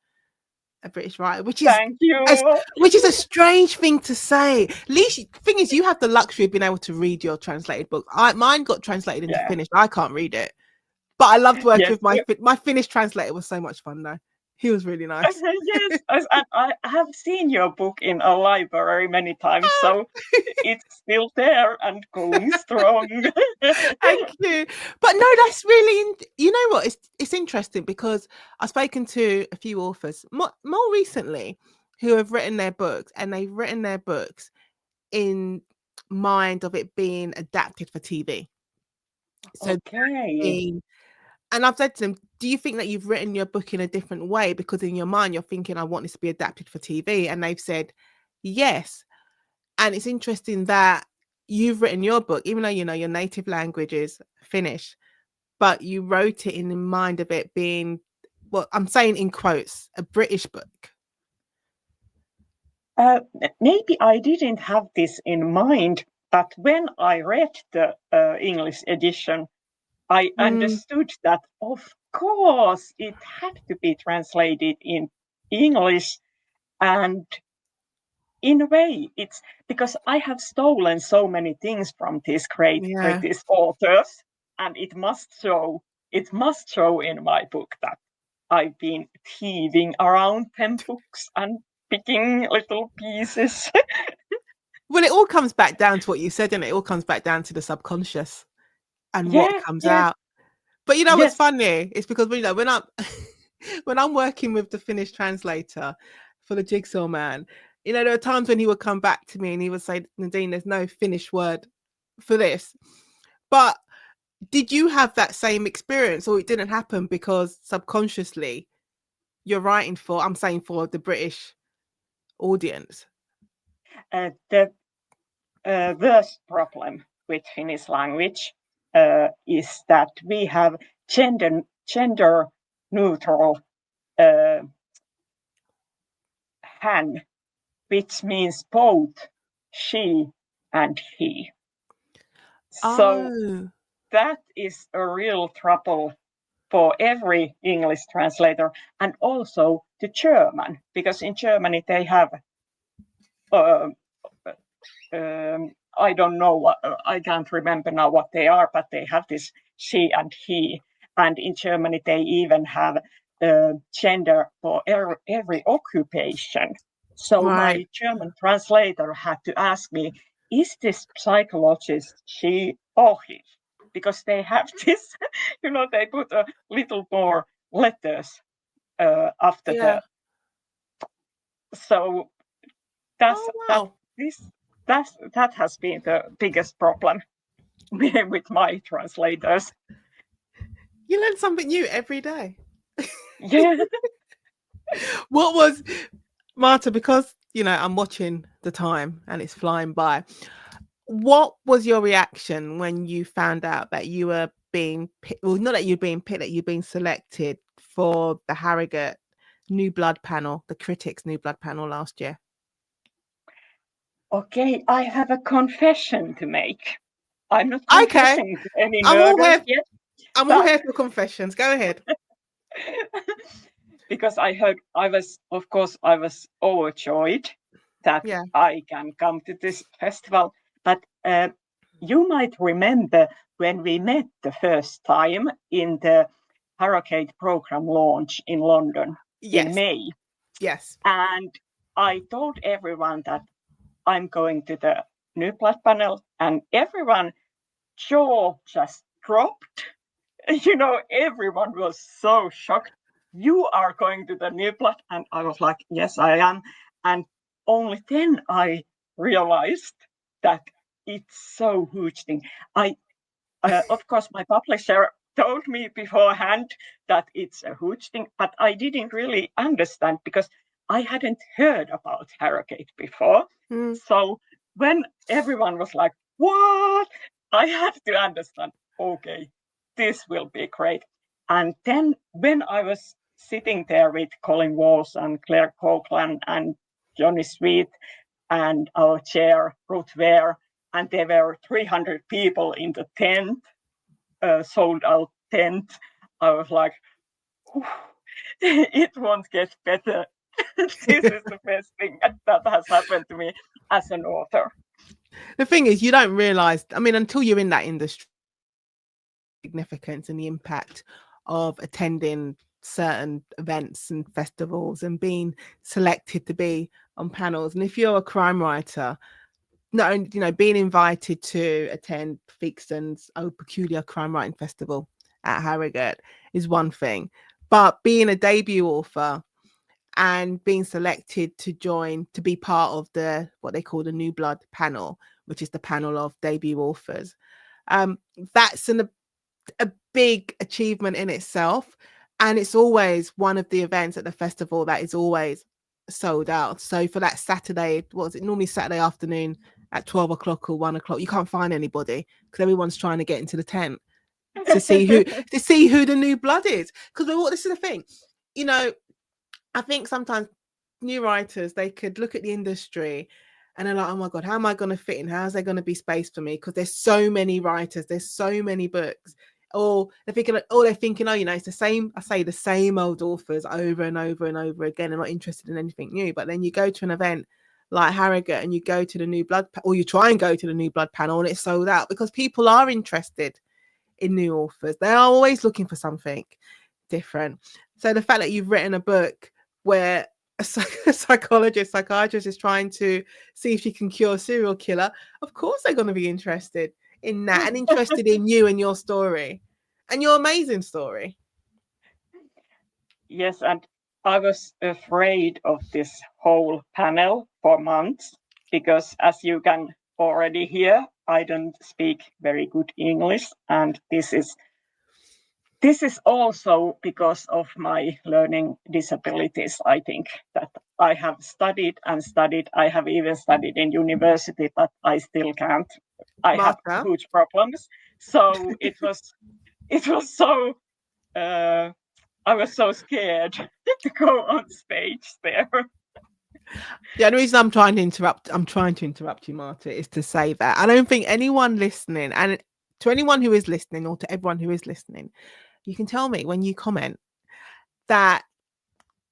writer, which is a strange thing to say. At least thing is, you have the luxury of being able to read your translated book. Mine got translated into Finnish. I can't read it, but I loved working with my Finnish translator. Was so much fun though. He was really nice. Yes, and I have seen your book in a library many times, so it's still there and going strong. Thank you. But no, that's really, you know what? It's interesting because I've spoken to a few authors more recently who have written their books, and they've written their books in mind of it being adapted for TV. So and I've said to them, do you think that you've written your book in a different way because in your mind you're thinking, I want this to be adapted for TV? And they've said yes. And it's interesting that you've written your book, even though your native language is Finnish, but you wrote it in mind of it being, well, I'm saying in quotes, a British book. Maybe I didn't have this in mind, but when I read the English edition, I understood that, of course, it had to be translated in English. And in a way, it's because I have stolen so many things from these great British authors, and it must show in my book that I've been thieving around 10 books and picking little pieces. Well, it all comes back down to what you said, and it all comes back down to the subconscious and what comes out. But what's funny? It's because when I'm when I'm working with the Finnish translator for the Jigsaw Man, there are times when he would come back to me and he would say, Nadine, there's no Finnish word for this. But did you have that same experience, or it didn't happen because subconsciously you're writing for the British audience? The worst problem with Finnish language is that we have gender neutral han, which means both she and he. So Oh, that is a real trouble for every English translator, and also to German, because in Germany they have uh, I don't know what, I can't remember now what they are, but they have this she and he, and in Germany they even have gender for every occupation. So right. my German translator had to ask me, is this psychologist she or he? Because they have this, they put a little more letters after Yeah. the. So that's Oh, that. wow. That has been the biggest problem with my translators. You learn something new every day. Yeah. What was Marta? Because I'm watching the time and it's flying by. What was your reaction when you found out that you were being well, not that you're being picked, that you're being selected for the Harrogate New Blood panel, the critics New Blood panel last year? Okay, I have a confession to make. I'm not Okay, confessing to any I'm all murders here. yet, I'm all but here for confessions. Go ahead. because I heard I was overjoyed that Yeah. I can come to this festival. But you might remember when we met the first time in the Harrogate program launch in London in Yes. May. Yes. And I told everyone that I'm going to the New Blood panel, and everyone jaw just dropped. Everyone was so shocked. You are going to the New Blood, and I was like, yes, I am. And only then I realized that it's so huge thing. Of course, my publisher told me beforehand that it's a huge thing, but I didn't really understand because I hadn't heard about Harrogate before. Mm. So when everyone was like, what? I had to understand, okay, this will be great. And then when I was sitting there with Colin Walsh and Claire Coughlin and Johnny Sweet and our chair, Ruth Ware, and there were 300 people in the tent, sold out tent. I was like, it won't get better. This is the best thing that has happened to me as an author. The thing is, you don't realize, I mean, until you're in that industry, significance and the impact of attending certain events and festivals and being selected to be on panels. And if you're a crime writer, not only, being invited to attend Feakston's Oh Peculiar Crime Writing Festival at Harrogate is one thing, but being a debut author and being selected to be part of the what they call the New Blood panel, which is the panel of debut authors, that's a big achievement in itself, and it's always one of the events at the festival that is always sold out. So for that Saturday, what was it, normally Saturday afternoon at 12 o'clock or 1 o'clock, you can't find anybody because everyone's trying to get into the tent to see who the new blood is. Because this is the thing, I think sometimes new writers, they could look at the industry and they're like, oh my God, how am I going to fit in? How's there going to be space for me? Because there's so many writers, there's so many books. Or they're thinking, it's the same, I say the same old authors over and over and over again. I'm not interested in anything new. But then you go to an event like Harrogate and you go to the New Blood, or you try and go to the New Blood panel and it's sold out because people are interested in new authors. They are always looking for something different. So the fact that you've written a book where a psychiatrist is trying to see if she can cure a serial killer, of course they're going to be interested in that and interested in you and your story and your amazing story. Yes, and I was afraid of this whole panel for months because, as you can already hear, I don't speak very good English, and this is also because of my learning disabilities. I think that I have studied and studied. I have even studied in university, but I still can't. I have Marta, huge problems. So it was so I was so scared to go on stage there. The only reason I'm trying to interrupt you, Marta, is to say that I don't think anyone listening, and to anyone who is listening, or to everyone who is listening, you can tell me when you comment that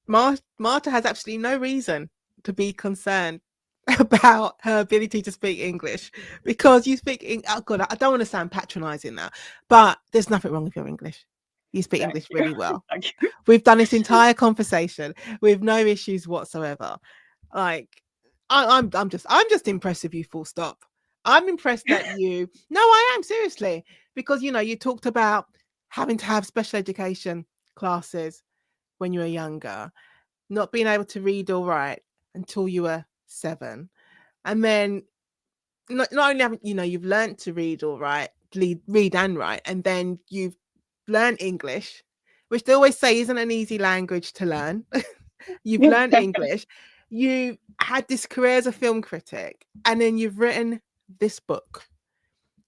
Marta has absolutely no reason to be concerned about her ability to speak English, because you speak. Oh God, I don't want to sound patronising now, but there's nothing wrong with your English. You speak Thank English you. really well. Thank you. We've done this entire conversation with no issues whatsoever. Like, I'm just impressed with you. Full stop. I'm impressed that you. No, I am seriously, because you talked about having to have special education classes when you were younger, not being able to read or write until you were 7, and then not only haven't you've learned to read or write, read and write, and then you've learned English, which they always say isn't an easy language to learn. You've learned English, you had this career as a film critic, and then you've written this book,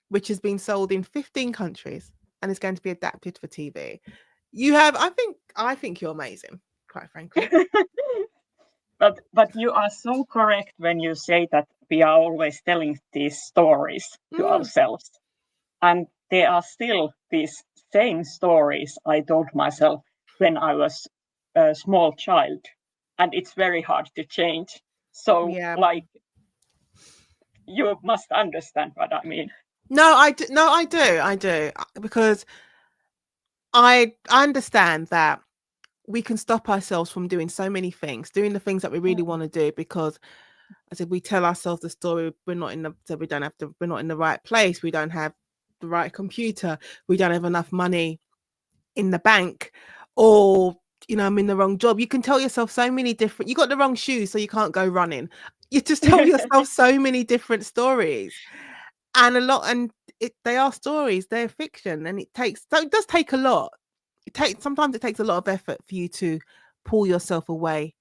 which has been sold in 15 countries and is going to be adapted for TV. You have, I think you're amazing, quite frankly. But you are so correct when you say that we are always telling these stories to ourselves, and they are still these same stories I told myself when I was a small child, and it's very hard to change. So, Yeah. like, you must understand what I mean. No, I do. No, I do, because I understand that we can stop ourselves from doing so many things, doing the things that we really want to do, because I said we tell ourselves the story. We're not in the, so we don't have to. We're not in the right place. We don't have the right computer. We don't have enough money in the bank, or I'm in the wrong job. You can tell yourself so many different. You got the wrong shoes, so you can't go running. You just tell yourself so many different stories, and they are stories. They're fiction, and it does take a lot. Sometimes it takes a lot of effort for you to pull yourself away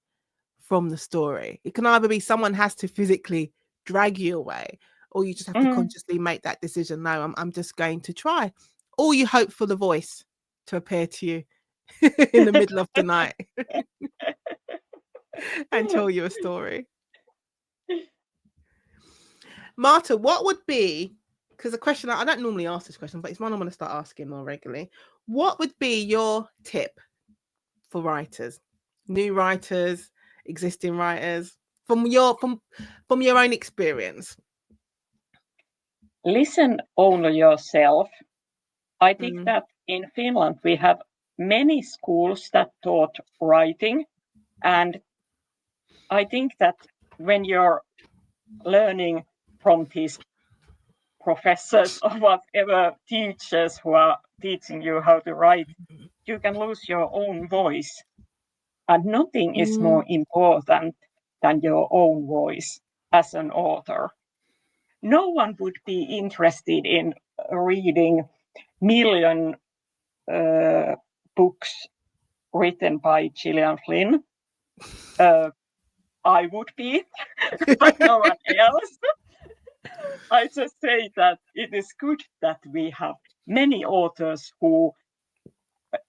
from the story. It can either be someone has to physically drag you away, or you just have to consciously make that decision. No, I'm just going to try. Or you hope for the voice to appear to you in the middle of the night and tell you a story. Marta, what would be, because the question, I don't normally ask this question, but it's one I'm going to start asking more regularly. What would be your tip for writers, new writers, existing writers, from your own experience? Listen only yourself. I think that in Finland we have many schools that taught writing, and I think that when you're learning from these professors or whatever teachers who are teaching you how to write, you can lose your own voice. And nothing is more important than your own voice as an author. No one would be interested in reading million books written by Gillian Flynn. I would be, but no one else. I just say that it is good that we have many authors who,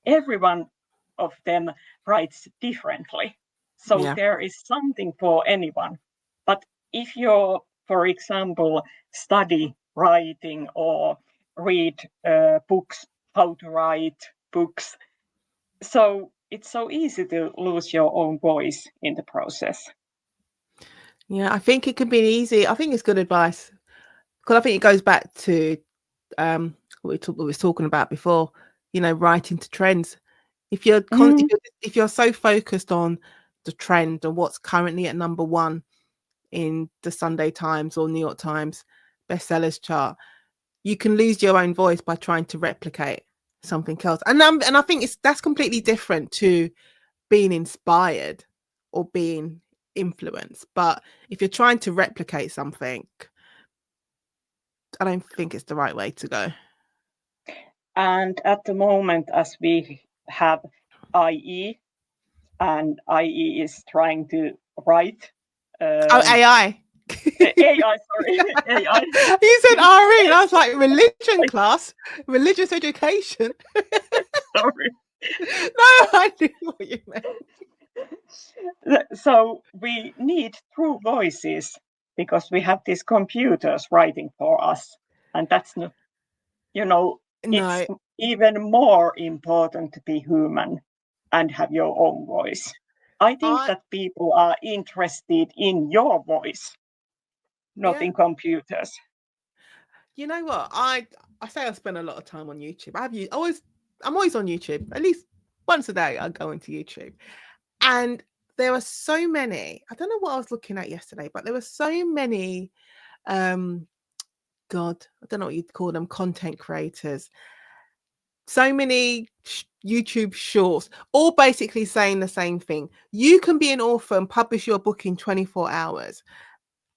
every one of them writes differently. So there is something for anyone. But if you, for example, study writing or read books, how to write books, so it's so easy to lose your own voice in the process. Yeah, I think it can be easy. I think it's good advice, because I think it goes back to what we was talking about before. Writing to trends. If you're if you're so focused on the trend and what's currently at number one in the Sunday Times or New York Times bestsellers chart, you can lose your own voice by trying to replicate something else. And I think that's completely different to being inspired or being influenced. But if you're trying to replicate something, I don't think it's the right way to go. And at the moment, as we have IE, and IE is trying to write. AI. AI, sorry, AI. You said RE, and I was like, religion class, religious education. Sorry. No, I knew what you meant. So we need true voices because we have these computers writing for us. And that's not, it's No, even more important to be human and have your own voice. I think I that people are interested in your voice, not yeah. in computers. You know what? I say I spend a lot of time on YouTube. I'm always on YouTube. At least once a day I go into YouTube. And there are so many. I don't know what I was looking at yesterday, but there were so many God, I don't know what you'd call them, content creators. So many YouTube shorts, all basically saying the same thing. You can be an author and publish your book in 24 hours.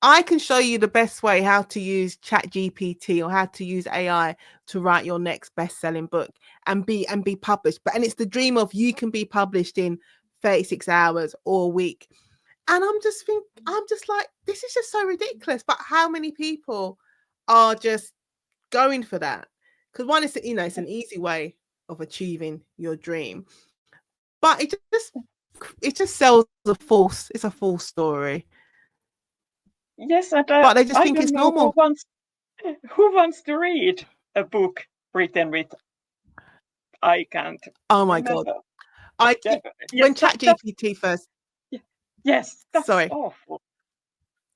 I can show you the best way how to use ChatGPT or how to use AI to write your next best-selling book and be published. And it's the dream of you can be published in 36 hours or a week. And I'm just like, this is just so ridiculous. But how many people are just going for that? Because one is, it's an easy way of achieving your dream. But it just sells it's a false story. Yes, and But they just I think don't it's know normal. who wants to read a book written with I can't Oh my God. remember. When Yes, ChatGPT first, yes, that's sorry. awful.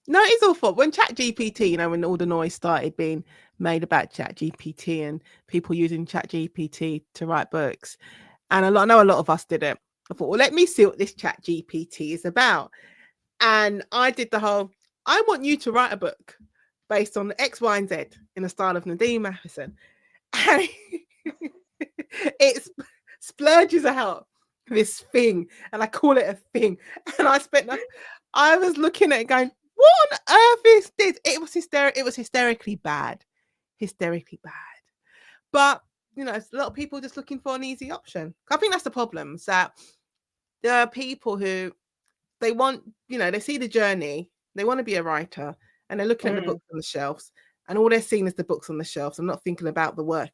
No, it's awful. When ChatGPT, when all the noise started being made about ChatGPT and people using ChatGPT to write books, and I know a lot of us did it. I thought, well, let me see what this ChatGPT is about. And I did the whole, I want you to write a book based on X, Y, and Z in the style of Nadine Matheson. And it splurges out this thing, and I call it a thing. And I was looking at it going, what on earth is this? It was hysterically bad. Hysterically bad. But it's a lot of people just looking for an easy option. I think that's the problem. Is that there are people who they want, they see the journey, they want to be a writer, and they're looking at the books on the shelves, and all they're seeing is the books on the shelves. I'm not thinking about the work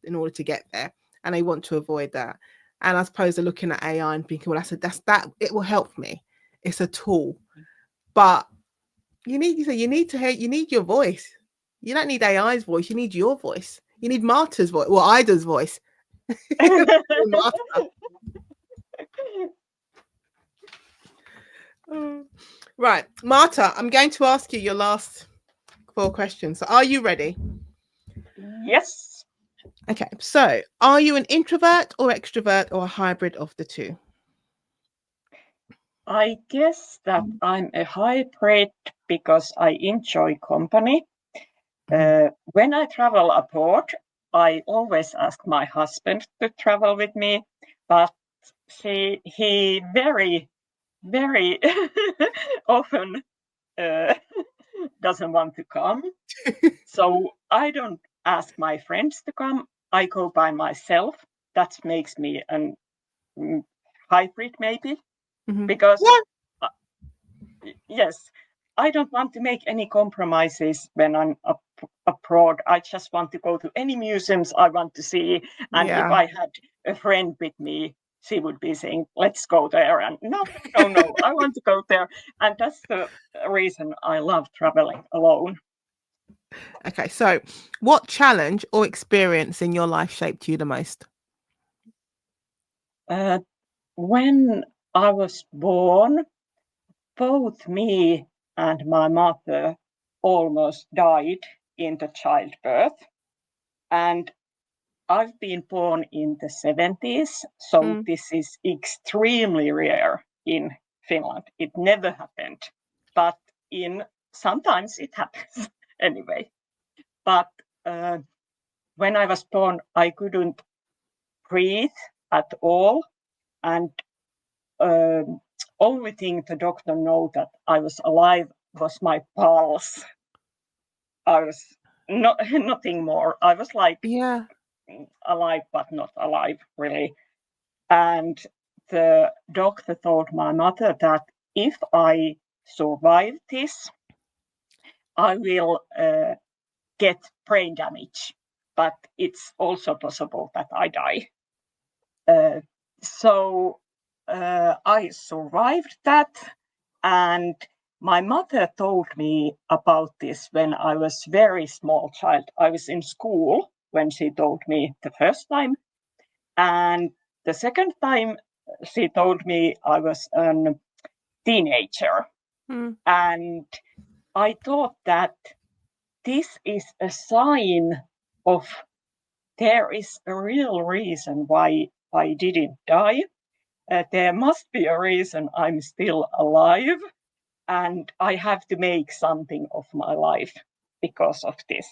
in order to get there, and they want to avoid that. And I suppose they're looking at AI and thinking, well, that's that. It will help me. It's a tool, but you need your voice. You don't need AI's voice. You need your voice. You need Marta's voice, or Ida's voice. Marta. Right, Marta, I'm going to ask you your last 4 questions. So are you ready? Yes. Okay, so are you an introvert or extrovert or a hybrid of the two? I guess that I'm a hybrid because I enjoy company. When I travel abroad, I always ask my husband to travel with me, but he very, very often doesn't want to come. So I don't ask my friends to come. I go by myself. That makes me a hybrid, maybe, because yes, I don't want to make any compromises when I'm abroad. I just want to go to any museums I want to see. And if I had a friend with me, she would be saying, let's go there. And no, I want to go there. And that's the reason I love traveling alone. Okay, so what challenge or experience in your life shaped you the most? When I was born, both me and my mother almost died in the childbirth. And I've been born in the 70s, so this is extremely rare in Finland. It never happened, but sometimes it happens anyway. But when I was born, I couldn't breathe at all, and only thing the doctor knew that I was alive was my pulse. I was nothing more. I was like alive, but not alive, really. And the doctor told my mother that if I survive this, I will get brain damage, but it's also possible that I die. So I survived that, and my mother told me about this when I was very small child. I was in school when she told me the first time, and the second time she told me I was a teenager. And I thought that this is a sign of there is a real reason why I didn't die. There must be a reason I'm still alive, and I have to make something of my life because of this.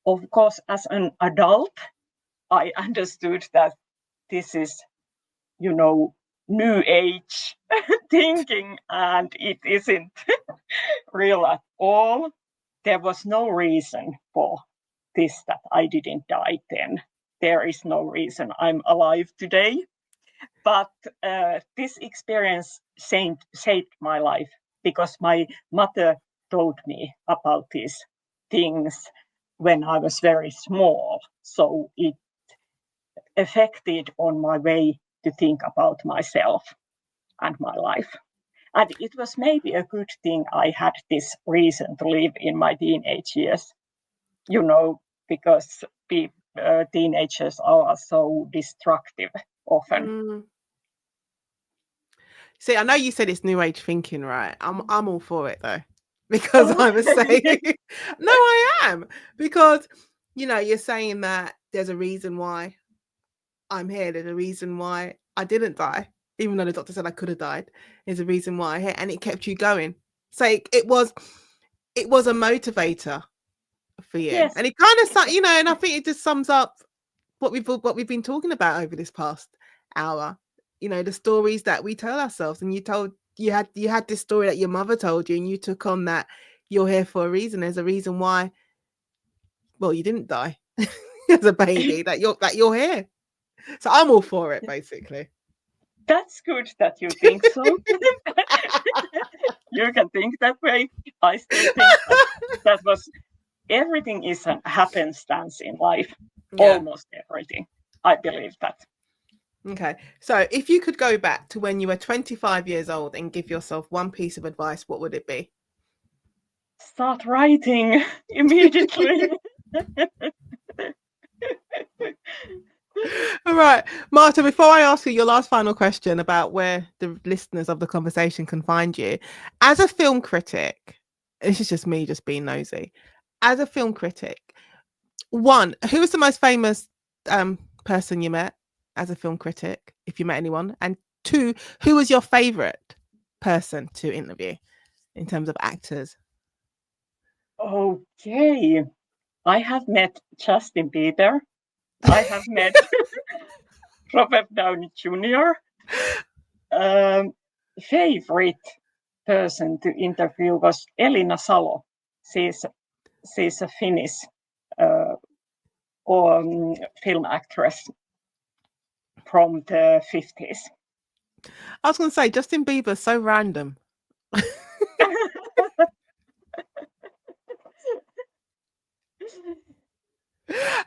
Of course, as an adult, I understood that this is, new age thinking, and it isn't real at all. There was no reason for this that I didn't die then. There is no reason I'm alive today. But this experience shaped my life because my mother told me about these things when I was very small. So it affected on my way to think about myself and my life. And it was maybe a good thing I had this reason to live in my teenage years, because teenagers are so destructive often. See, I know you said it's new age thinking, right? I'm all for it though, because I was saying, no, I am, because you're saying that there's a reason why I'm here. There's a reason why I didn't die, even though the doctor said I could have died. There's a reason why I'm here, and it kept you going. So it was a motivator for you, Yes. and it kind of, and I think it just sums up what we've been talking about over this past hour. The stories that we tell ourselves, and you had this story that your mother told you, and you took on that you're here for a reason. There's a reason why. Well, you didn't die as a baby. that you're here. So I'm all for it, basically. That's good that you think so. You can think that way. I still think that was everything is a happenstance in life. Yeah. Almost everything. I believe that. Okay. So if you could go back to when you were 25 years old and give yourself one piece of advice, what would it be? Start writing immediately. All right, Marta, before I ask you your last final question about where the listeners of the conversation can find you, as a film critic, this is just me just being nosy, as a film critic, one, who was the most famous person you met as a film critic, if you met anyone? And two, who was your favorite person to interview in terms of actors? Okay. I have met Justin Bieber. I have met Robert Downey Jr. Favorite person to interview was Elina Salo. She's a Finnish film actress from the 50s. I was going to say, Justin Bieber's so random.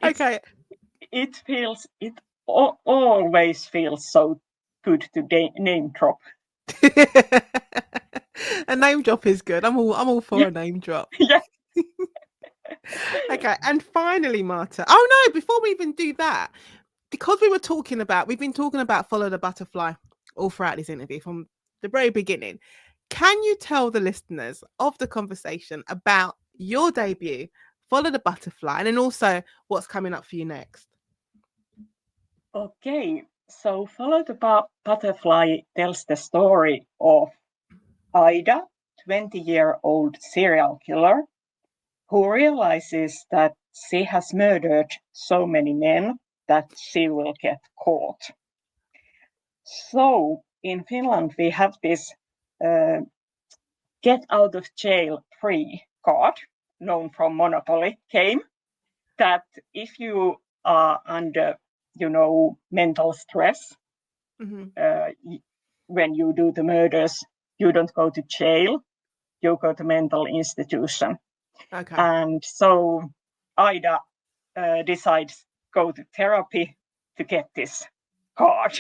Okay. It always feels so good to name drop. A name drop is good. I'm all for a name drop. Yeah. Okay, and finally, Marta. Oh no, before we even do that, because we've been talking about Follow the Butterfly all throughout this interview from the very beginning. Can you tell the listeners of the conversation about your debut, Follow the Butterfly, and then also what's coming up for you next? Okay, so Follow the Butterfly tells the story of Ida, 20-year-old serial killer, who realizes that she has murdered so many men that she will get caught. So in Finland, we have this get out of jail free card, known from Monopoly game, that if you are under, mental stress, when you do the murders, you don't go to jail, you go to mental institution. Okay. And so Ida decides go to therapy to get this card,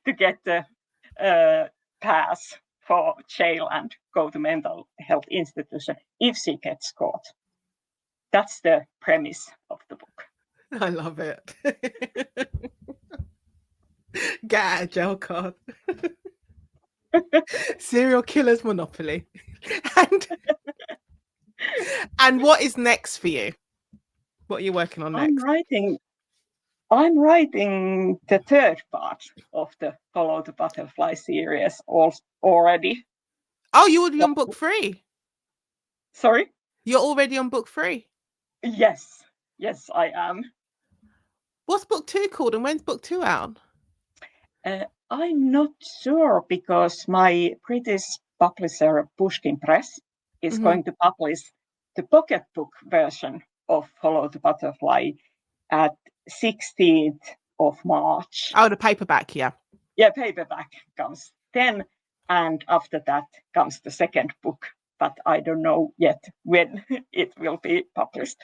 to get the pass for jail and go to mental health institution if she gets caught. That's the premise of the book. I love it. Get out of jail card. Serial killer's monopoly. And what is next for you? What are you working on next? I'm writing the third part of the Follow the Butterfly series already. Oh, you're already on book 3? Sorry? You're already on book 3? Yes, I am. What's book 2 called, and when's book 2 out? I'm not sure, because my British publisher Pushkin Press is going to publish the pocketbook version of Follow the Butterfly at 16th of March. Oh, the paperback, yeah. Yeah, paperback comes then, and after that comes the second book, but I don't know yet when it will be published.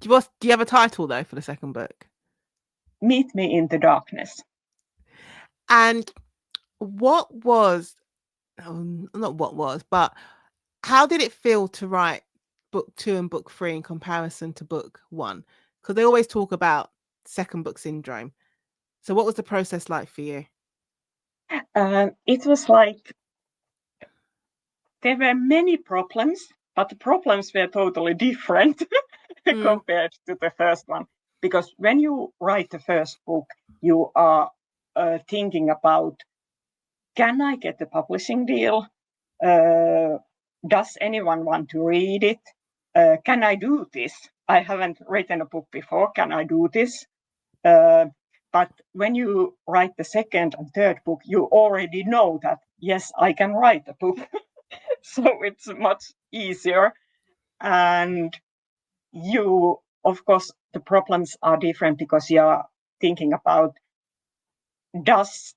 Do you have a title, though, for the second book? Meet Me in the Darkness. And but how did it feel to write book 2 and book 3 in comparison to book 1? Because they always talk about second book syndrome. So what was the process like for you? It was like there were many problems, but the problems were totally different compared to the first one. Because when you write the first book, you are thinking about, can I get the publishing deal? Does anyone want to read it? Can I do this? I haven't written a book before. Can I do this? But when you write the second and third book, you already know that, yes, I can write a book. So it's much easier. And of course, the problems are different because you are thinking about, does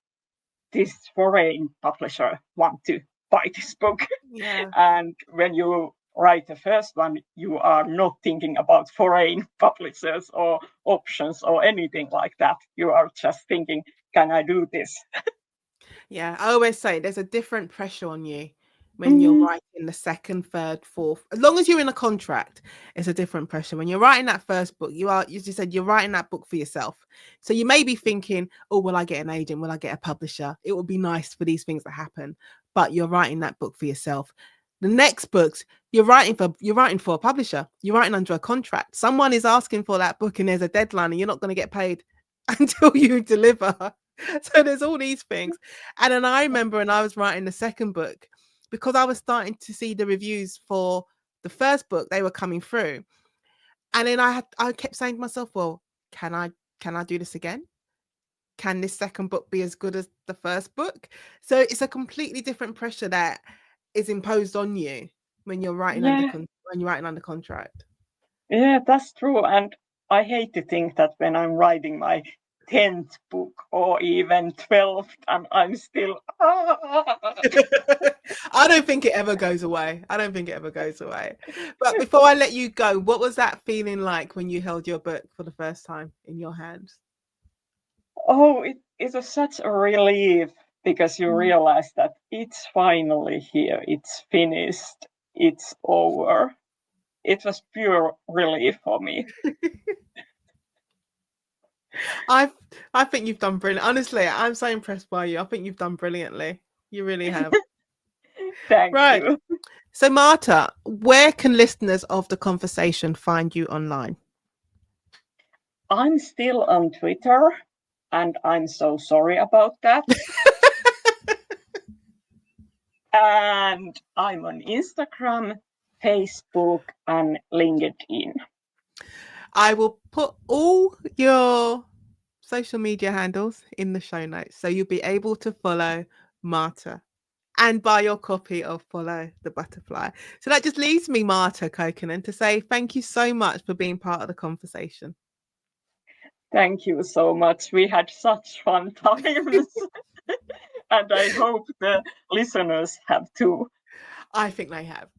this foreign publisher want to buy this book? Yeah. And when you write the first one, you are not thinking about foreign publishers or options or anything like that. You are just thinking, can I do this? Yeah, I always say there's a different pressure on you when you're writing the second, third, fourth. As long as you're in a contract, it's a different pressure. When you're writing that first book, you said, you're writing that book for yourself. So you may be thinking, oh, will I get an agent? Will I get a publisher? It would be nice for these things to happen. But you're writing that book for yourself. The next books, you're writing for a publisher. You're writing under a contract. Someone is asking for that book and there's a deadline and you're not going to get paid until you deliver. So there's all these things. And then I remember when I was writing the second book, because I was starting to see the reviews for the first book, they were coming through. And then I kept saying to myself, well, can I do this again? Can this second book be as good as the first book? So it's a completely different pressure that is imposed on you when you're writing under contract. Yeah, that's true. And I hate to think that when I'm writing my 10th book or even 12th, and I'm still. I don't think it ever goes away. But before I let you go, what was that feeling like when you held your book for the first time in your hands? Oh, it was such a relief, because you realize that it's finally here. It's finished. It's over. It was pure relief for me. I think you've done brilliant. Honestly, I'm so impressed by you. I think you've done brilliantly. You really have. Thank you. So, Marta, where can listeners of the conversation find you online? I'm still on Twitter, and I'm so sorry about that. And I'm on Instagram, Facebook, and LinkedIn. I will put all your social media handles in the show notes, so you'll be able to follow Marta and buy your copy of Follow the Butterfly. So that just leaves me, Maarta Kaukonen, to say thank you so much for being part of the conversation. Thank you so much. We had such fun times. And I hope the listeners have too. I think they have.